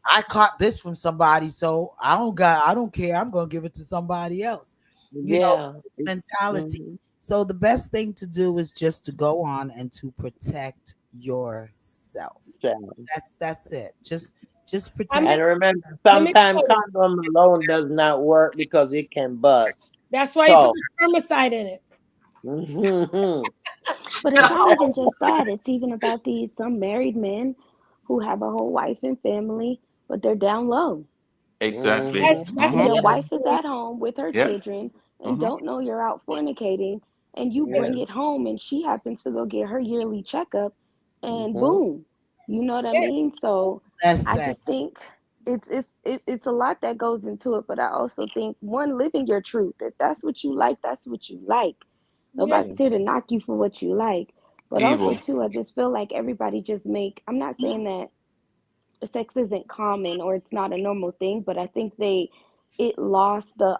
I caught this from somebody, so I don't care. I'm gonna give it to somebody else. Yeah. It's mentality. Mhm. So the best thing to do is just to go on and to protect yourself. So, That's it. Just I'm, protect. and remember, let me sometimes tell you, condom alone does not work because it can bust. that's why you put So, the spermicide in it. mhm. But it's not even just that. It's even about these some married men who have a whole wife and family, but they're down low. Exactly. That's Your Mm-hmm. that's wife is at home with her Yeah. children and Mm-hmm. don't know you're out fornicating, and you Yeah. bring it home and she happens to go get her yearly checkup, and Mhm. boom. You know what I yeah. mean? So That's I sad. just think it's a lot that goes into it, but I also think one, living your truth. If that's what you like, that's what you like. Yeah. Nobody's here to knock you for what you like. But also Evil. too, I just feel like everybody just make, I'm not saying that sex isn't common or it's not a normal thing, but I think it lost the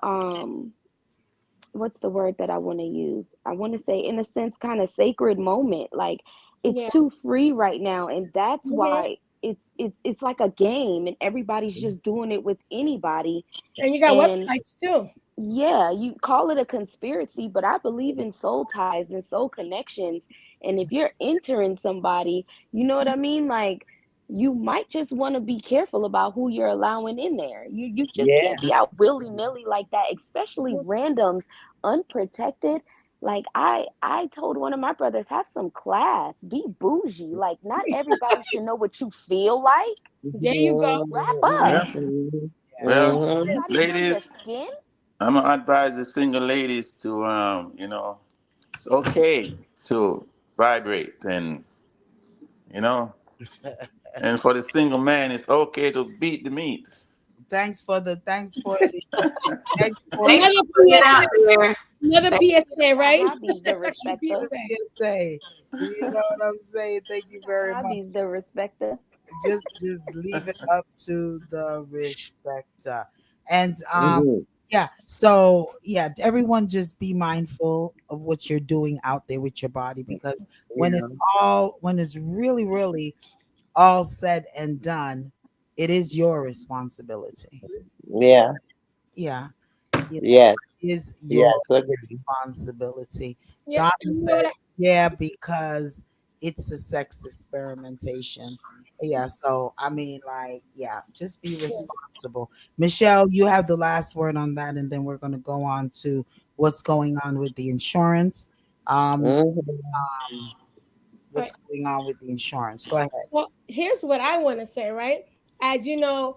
what's the word that I want to use? I want to say in a sense kind of sacred moment. Like it's Yeah. too free right now, and that's Hmm. why it's like a game and everybody's just doing it with anybody. And you got And websites too. yeah, you call it a conspiracy, but I believe in soul ties and soul connections. And if you're entering somebody, you know what I mean? Like you might just want to be careful about who you're allowing in there. You just Yeah. can't be out willy-nilly like that, especially randoms, unprotected. Like I told one of my brothers, have some class, be bougie. Like not everybody should know what you feel like. There you go. Wrap Mhm. up. Yeah. Mhm. Yeah. Well, Mhm. Everybody feel your ladies, skin. I'm gonna advise the single ladies to it's okay to vibrate you know, and for the single man, it's okay to beat the meat. Thanks for Thanks the Another for putting it out PSA. there. Another Thank PSA, My right? hobbies, the Sexual respecter. PSA. PSA. You know what I'm saying? Thank you My very much. hobbies, the respecter. Just leave it up to the respecter. And Mhm. yeah, so yeah, everyone just be mindful of what you're doing out there with your body, because Yeah. when it's really all said and done, it is your responsibility. Yeah. Yeah, you know, Yes. it is your Yes. Agree. responsibility. Yeah. Donna And you know said, what? yeah, because it's a sex experimentation. Yeah, so I mean, like, yeah, just be responsible. Michelle, you have the last word on that, and then we're going to go on to what's going on with the insurance. Um, Hmm. what's going on with the insurance? Go ahead. Well, here's what I want to say, right? As you know,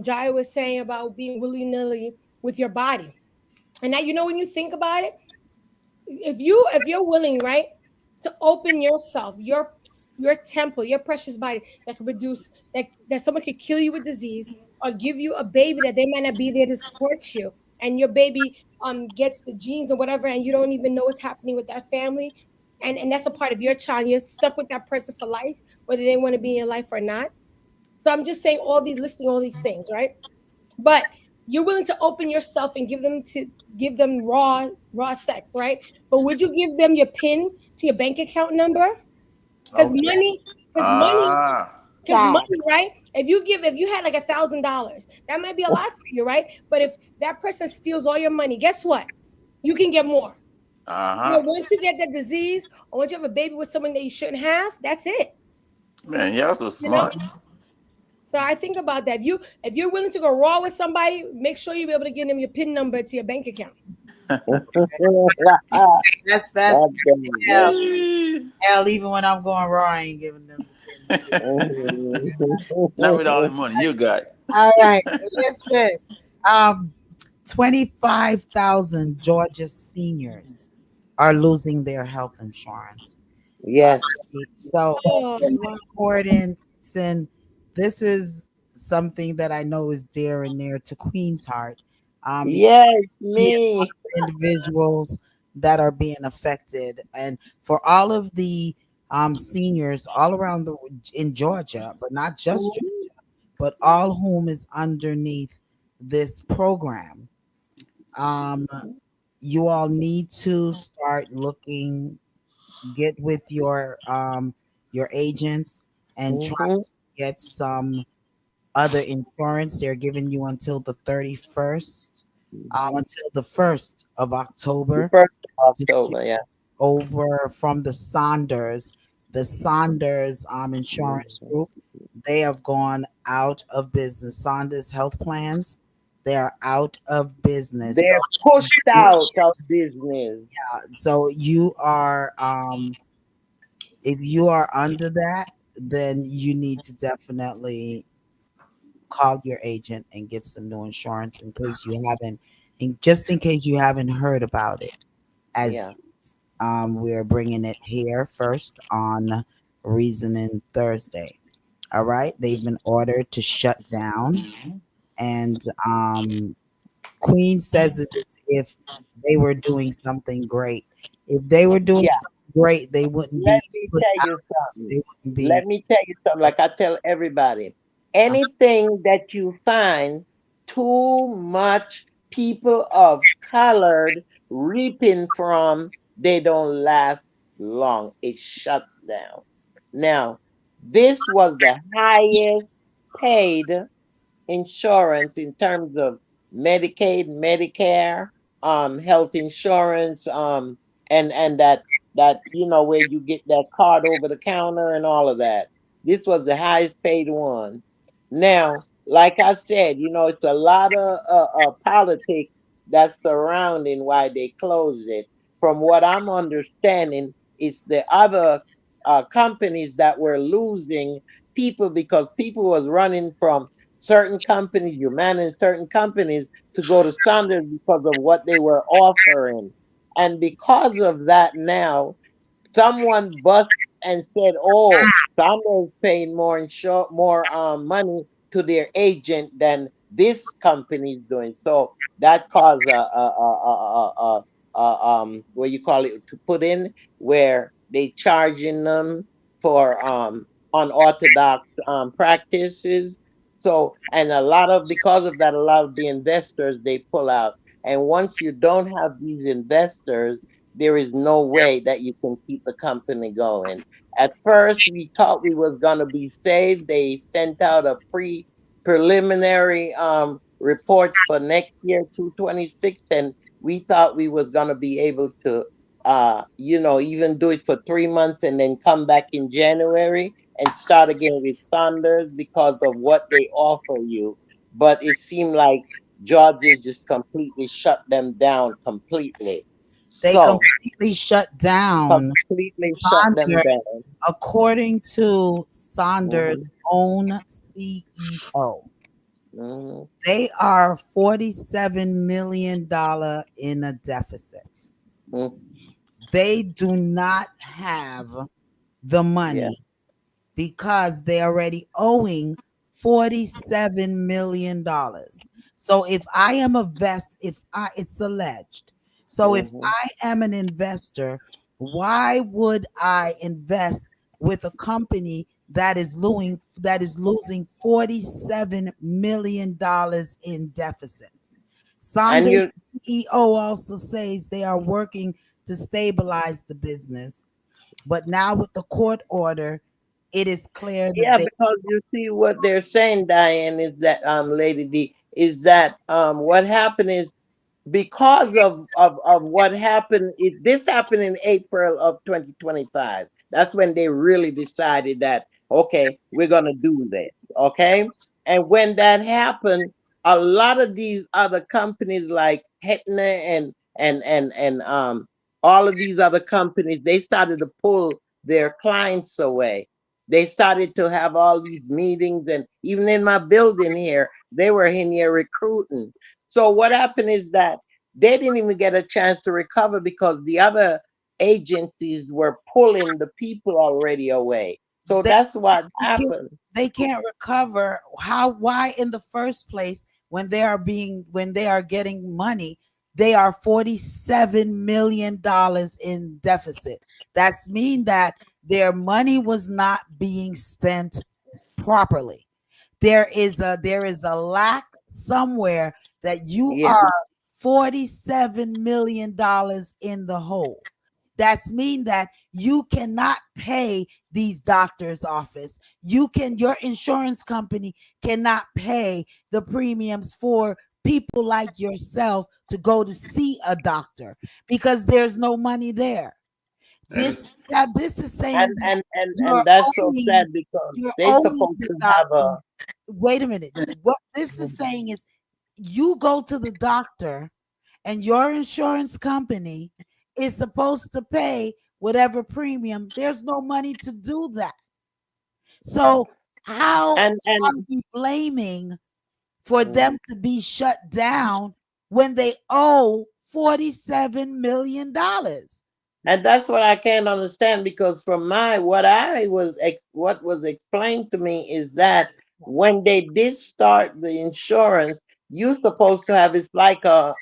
Jai was saying about being willy nilly with your body, and now you know when you think about it, if you're willing, right, to open yourself, your temple, your precious body that could produce that someone could kill you with disease or give you a baby that they might not be there to support you, and your baby gets the genes or whatever, and you don't even know what's happening with that family, and that's a part of your child. And you're stuck with that person for life, whether they want to be in your life or not. So I'm just saying all these listing all these things, right? But you're willing to open yourself and give them raw sex, right? But would you give them your pin to your bank account number? Because Okay. money, because money, Ah, because money, right? If you had like $1,000, that might be a lot for you, right? But if that person steals all your money, guess what? You can get more. uh-huh. But once you get that disease, or once you have a baby with someone that you shouldn't have, that's it. Man, y'all so You know. smart. So I think about that. If you're willing to go raw with somebody, make sure you be able to give them your PIN number to your bank account. That's God damn, hell. yeah. Hell, even when I'm going raw, I ain't giving them the pin number. Not with all the money you got. All right, listen. Um, 25,000 Georgia seniors are losing their health insurance. Yes, So Oh it's wow. important. And this is something that I know is dear and near to Queen's heart, because yes, she is one me. of the individuals that are being affected. And for all of the seniors all around in Georgia, but not just Georgia, Mhm. but all whom is underneath this program, um, you all need to start looking, get with your agents and try Mhm. to get some other insurance. They're giving you until the 31st, Mhm. until the 1st of The October first of to October, yeah. over from the Saunders insurance Mhm. group. They have gone out of business. Saunders Health Plans, they are out of business. So They're pushed out of business. you are if you are under that, then you need to definitely call your agent and get some new insurance in case you haven't, just in case you haven't heard about it as Yeah. yet. We're bringing it here first on Reasoning Thursday. All right, they've been ordered to shut down, and Queen says it as if they were doing something great. If they were doing Yeah. something great, they wouldn't Let be me put tell out. you something. They wouldn't Let be. me tell you something. Like I tell everybody, anything that you find too much people of colored reaping from, they don't last long. It shuts down. Now, this was the highest paid insurance in terms of Medicaid, Medicare, health insurance, and that where you get that card over the counter and all of that. This was the highest paid one. Now, like I said, it's a lot of politics that's surrounding why they closed it. From what I'm understanding, it's the other companies that were losing people because people was running from certain companies, you manage certain companies to go to Sanders because of what they were offering. And because of that now, someone bust and said, "Oh, Sanders paying more money to their agent than this company is doing." So that caused what you call it to put in where they charging them for unorthodox practices. So and a lot of because of that, a lot of the investors they pull out. And once you don't have these investors, there is no way that you can keep the company going. At first, we thought we was gonna be saved. They sent out a preliminary reports for next year, 226, and we thought we was gonna be able to, even do it for 3 months and then come back in January. and start again with Saunders because of what they offer you. But it seemed like Georgia just completely shut them down completely. They So completely shut down completely shut them Saunders, down. according to Saunders' Hmm. own CEO. Hmm. They are $47 million in a deficit. Hmm. They do not have the Yeah. money because they're already owing $47 million. So if I am a vest, if I it's alleged. So if Hmm. I am an investor, why would I invest with a company that is losing $47 million in deficit? And Saunders you, CEO also says they are working to stabilize the business, but now with the court order, it is clear that yeah, they because you see what they're saying, Diane, is that Lady D, is that what happened is because of what happened. This happened in April of 2025. That's when they really decided that, okay, we're going to do this. Okay. And when that happened, a lot of these other companies like Hetner and all of these other companies, they started to pull their clients away. They started to have all these meetings, and even in my building here, they were in here recruiting. So what happened is that they didn't even get a chance to recover because the other agencies were pulling the people already away. So they that's what they can't, happened. they can't recover. Why in the first place, when they are getting money, they are $47 million in deficit. That's mean that their money was not being spent properly. There is a lack somewhere that you Yeah. are $47 million in the hole. That's mean that you cannot pay these doctors' office. Your insurance company cannot pay the premiums for people like yourself to go to see a doctor because there's no money there. That This is this is saying And that and and you're and that's so owing sad because you're they owing supposed the to have doctor. a. Wait a minute. What this is saying is you go to the doctor and your insurance company is supposed to pay whatever premium. There's no money to do that. So how are And we blaming for mm, them to be shut down when they owe $47 million? and that's what I can't understand because from my what was explained to me is that when they did start the insurance, you supposed to have, it's like a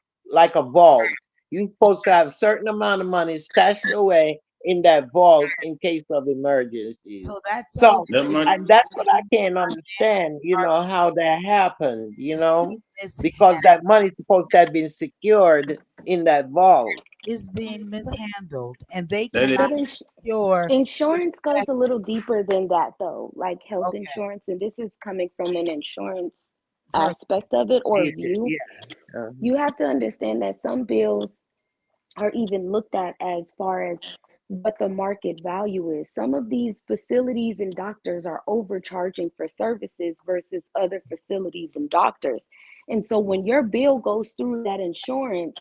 vault. You supposed to have a certain amount of money stashed away in that vault in case of emergencies. So that tells So the me money. and that's what I can't finances understand, are how that happened, is being because that money supposed to have been secured in that vault. mishandled, and they That cannot is But secure insurance goes a investment. little deeper than that, though, like health Okay, insurance. And this is coming from an insurance person. aspect of it or Yeah, view. yeah. Uh, You have to understand that some bills are even looked at as far as what the market value is. Some of these facilities and doctors are overcharging for services versus other facilities and doctors. And so when your bill goes through that insurance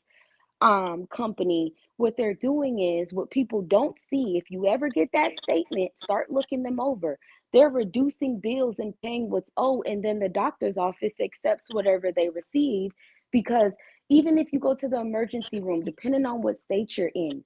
company, what they're doing is what people don't see. If you ever get that statement, start looking them over. They're reducing bills and paying what's owed, and then the doctor's office accepts whatever they receive because even if you go to the emergency room, depending on what state you're in,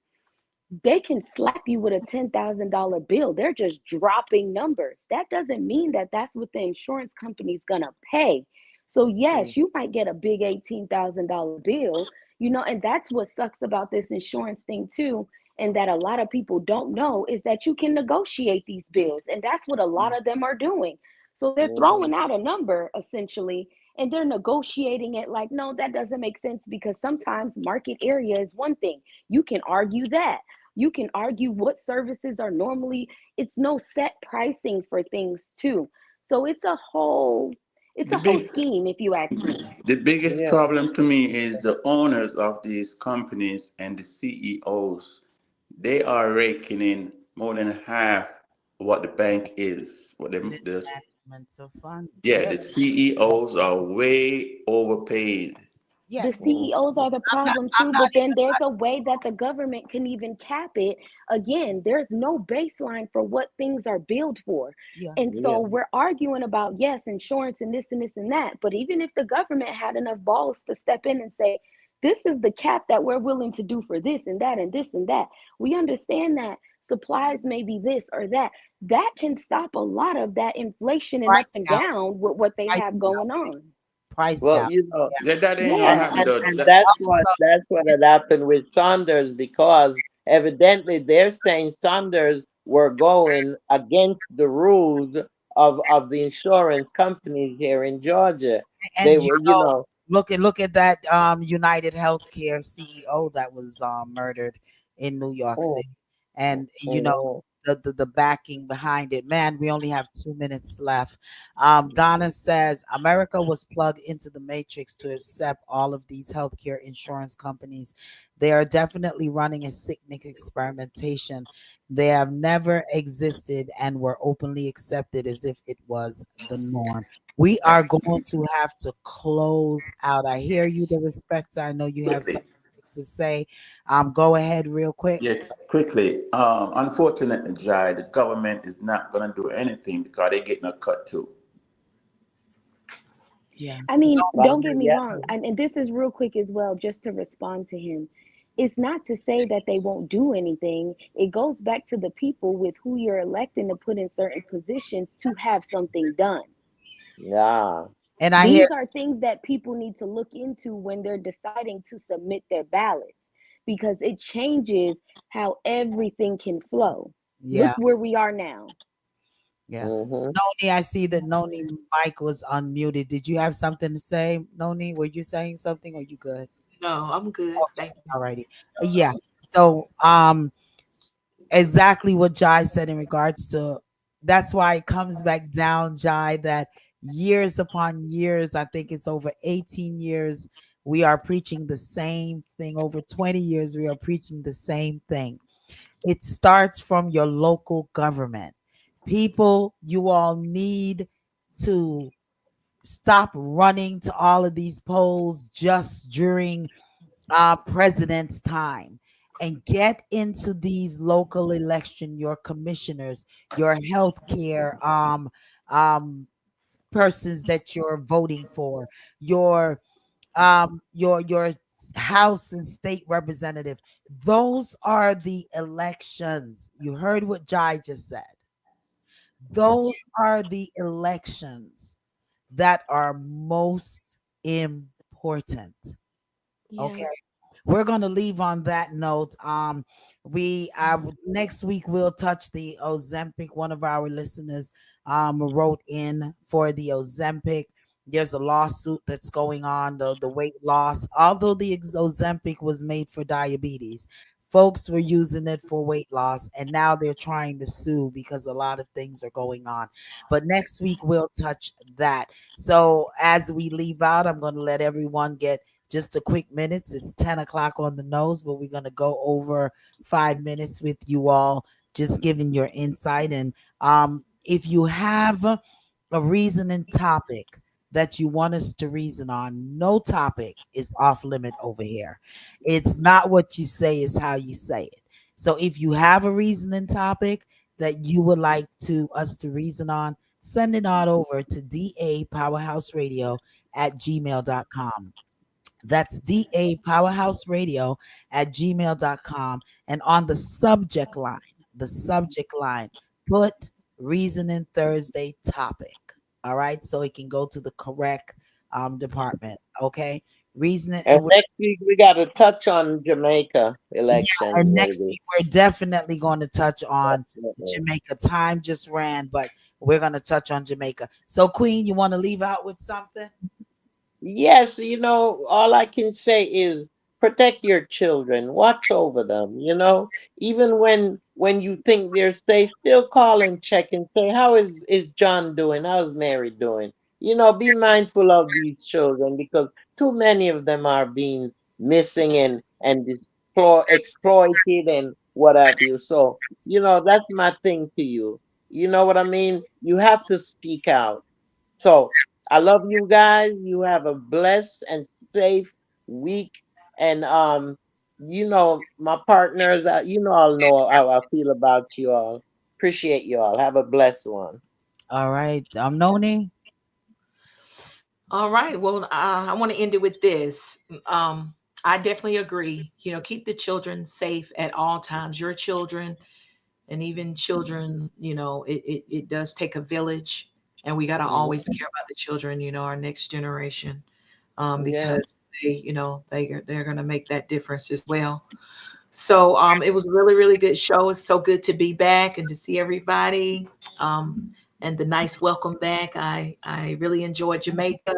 they can slap you with a $10,000 bill. They're just dropping numbers. That doesn't mean that that's what the insurance company's going to pay. So, mm, yes, you might get a big $18,000 bill, and that's what sucks about this insurance thing, too. And that a lot of people don't know is that you can negotiate these bills. And that's what a lot of them are doing. So, they're mhm, throwing out a number essentially and they're negotiating it like, no, that doesn't make sense because sometimes market area is one thing. You can argue that. You can argue what services are normally, it's no set pricing for things too. So it's the a whole big. scheme if you ask me. The biggest yeah. problem to me is the owners of these companies and the CEOs. They are raking in more than half what the bank is. What the Mismanagement of funds. Yeah, Yeah, the CEOs are way overpaid. yeah. The Mm. CEOs are the I'm not. problem I'm too, not but then even. there's a way that the government can even cap it. Again, there's no baseline for what things are billed for. Yeah. And so Yeah. we're arguing about, yes, insurance and this and this and that. But even if the government had enough balls to step in and say, this is the cap that we're willing to do for this and that and this and that, we understand that supplies may be this or that. That can stop a lot of that inflation and up Price and gouging. down with what they Price have going gouging. on. Price Well, gouging. you know, Yeah. Yeah, that ain't gonna Yeah. happen though. and That, Also, that's what had happened with Saunders because evidently they're saying Saunders were going against the rules of the insurance companies here in Georgia. They and were, you know, look at that United Healthcare CEO that was murdered in New York mm, City, and mm, the backing behind it. Man, we only have 2 minutes left. Donna says America was plugged into the matrix to accept all of these healthcare insurance companies. They are definitely running a sickening experimentation. They have never existed and were openly accepted as if it was the norm. We are going to have to close out. I hear you, the respect. I know you have quickly. something to say. Go ahead real quick. Yeah, quickly. Unfortunately, Jai, the government is not gonna do anything because they're getting a cut too. Yeah. I mean, No, don't get me yeah, wrong. And this is real quick as well, just to respond to him. It's not to say that they won't do anything. It goes back to the people with who you're electing to put in certain positions to have something done. yeah. and I hear, These are things that people need to look into when they're deciding to submit their ballots because it changes how everything can flow. Look yeah, where we are now. yeah. Hmm. Noni, I see that Noni mic was unmuted. Did you have something to say, Noni? Were you saying something or you good? No, I'm good. Okay, Thank you. all righty. Yeah. So exactly what Jai said in regards to that's why it comes back down, Jai, that years upon years, I think it's over 18 years, we are preaching the same thing. Over 20 years, we are preaching the same thing. It starts from your local government. People, you all need to stop running to all of these polls just during president's time and get into these local election, your commissioners, your healthcare um persons that you're voting for, your your house and state representative. Those are the elections. You heard what Jai just said. Those are the elections that are most important. Okay, Yeah. we're going to leave on that note. We next week we'll touch the Ozempic. One of our listeners wrote in for the Ozempic. There's a lawsuit that's going on, the weight loss. Although the Ozempic was made for diabetes, folks were using it for weight loss, and now they're trying to sue because a lot of things are going on. But next week we'll touch that. So as we leave out, I'm going to let everyone get just a quick minutes. It's 10 o'clock on the nose, but we're going to go over 5 minutes with you all, just giving your insight. And if you have a reasoning topic that you want us to reason on, no topic is off limit over here. It's not what you say, is how you say it. So if you have a reasoning topic that you would like to us to reason on, send it on over to DA Powerhouse Radio at gmail.com. That's DA Powerhouse Radio at gmail.com. And on the subject line, put Reasoning Thursday topic. All right. So it can go to the correct department. Okay. Reasoning. And next week we got to touch on Jamaica Yeah. election, And next lady. week, we're definitely going to touch on Definitely. Jamaica. Time just ran, but we're going to touch on Jamaica. So, Queen, you want to leave out with something? Yes, all I can say is protect your children, watch over them, even when you think they're safe, still call and check and say, how is John doing? How's Mary doing? Be mindful of these children because too many of them are being missing and exploited and what have you. So, that's my thing to you. You know what I mean? You have to speak out. So I love you guys. You have a blessed and safe week. And my partners, I'll know how I feel about you all. Appreciate you all. Have a blessed one. All right. Noni. All right. Well, I want to end it with this. Um, I definitely agree. Keep the children safe at all times. Your children and even children, it does take a village, and we got to Mhm. always care about the children, our next generation, Yeah. because they're going to make that difference as well. So it was a really, really good show. It's so good to be back and to see everybody. Um, and the nice welcome back. I really enjoyed Jamaica,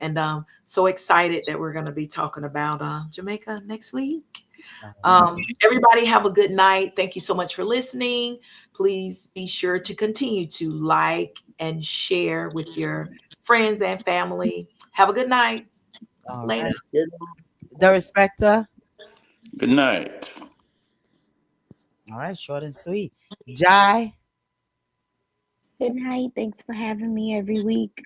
and so excited that we're going to be talking about Jamaica next week. All right. Everybody have a good night. Thank you so much for listening. Please be sure to continue to like and share with your friends and family. Have a good night. All Later. right. Good. Darespecta. Good night. All right. Short and sweet. Jai. Good night. Thanks for having me every week.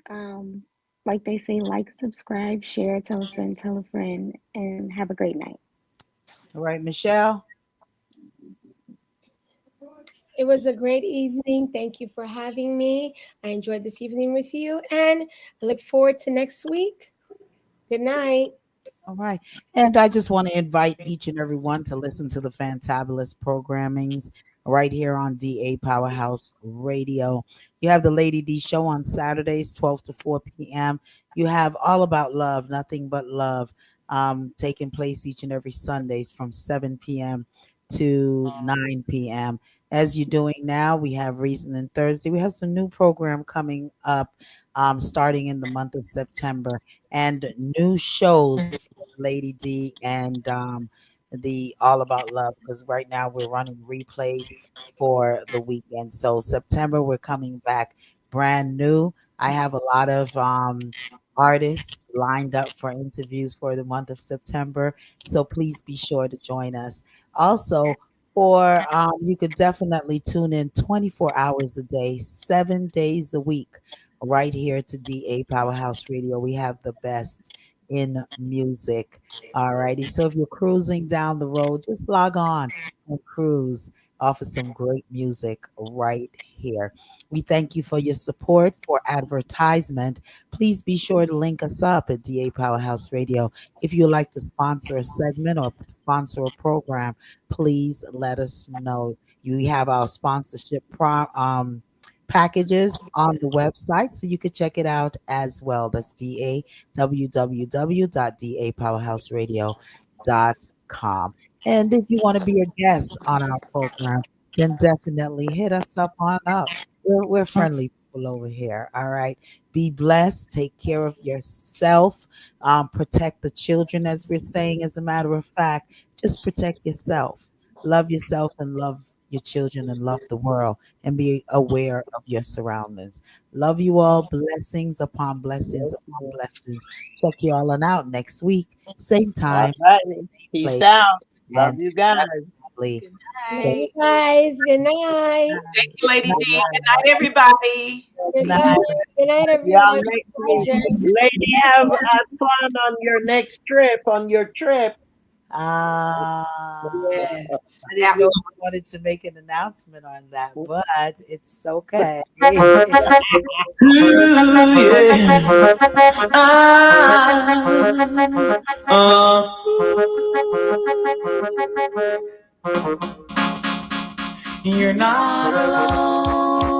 Like they say, like, subscribe, share, tell a friend, and have a great night. All right. Michelle. It was a great evening. Thank you for having me. I enjoyed this evening with you, and I look forward to next week. Good night. All right. And I just want to invite each and every one to listen to the fantabulous programmings right here on DA Powerhouse Radio. You have the Lady D show on Saturdays, 12 to 4 p.m. You have All About Love, Nothing But Love, taking place each and every Sundays from 7 p.m. to 9 p.m. As you're doing now, we have Reason Thursday. We have some new program coming up starting in the month of September and new shows for Lady D and the All About Love because right now we're running replays for the weekend. So September we're coming back brand new. I have a lot of artists lined up for interviews for the month of September. So please be sure to join us. Also, for you could definitely tune in 24 hours a day, 7 days a week right here to DA Powerhouse Radio. We have the best in music. All righty. So if you're cruising down the road, just log on and cruise off of some great music right here. We thank you for your support for advertisement. Please be sure to link us up at DA Powerhouse Radio. If you'd like to sponsor a segment or sponsor a program, please let us know. You have our sponsorship packages on the website, so you could check it out as well. That's www.dapowerhouseradio.com. And if you want to be a guest on our program, then definitely hit us up on up. We're friendly people over here. All right. Be blessed. Take care of yourself. Protect the children, as we're saying. As a matter of fact, just protect yourself. Love yourself and love your children and love the world and be aware of your surroundings. Love you all. Blessings upon blessings upon blessings. Check you all on out next week. Same All time, right. same Peace place, out. Love and you guys. definitely Good stay. night. Guys, good night. Thank you, Lady Good D. night. Good night, everybody. Good See you. night. Good night, See y'all everyone. next week. Pleasure. Lady, have fun on your next trip. On your trip. Yes, I didn't that know was you wanted to make an announcement on that, but it's okay. Ooh, yeah. You're not alone.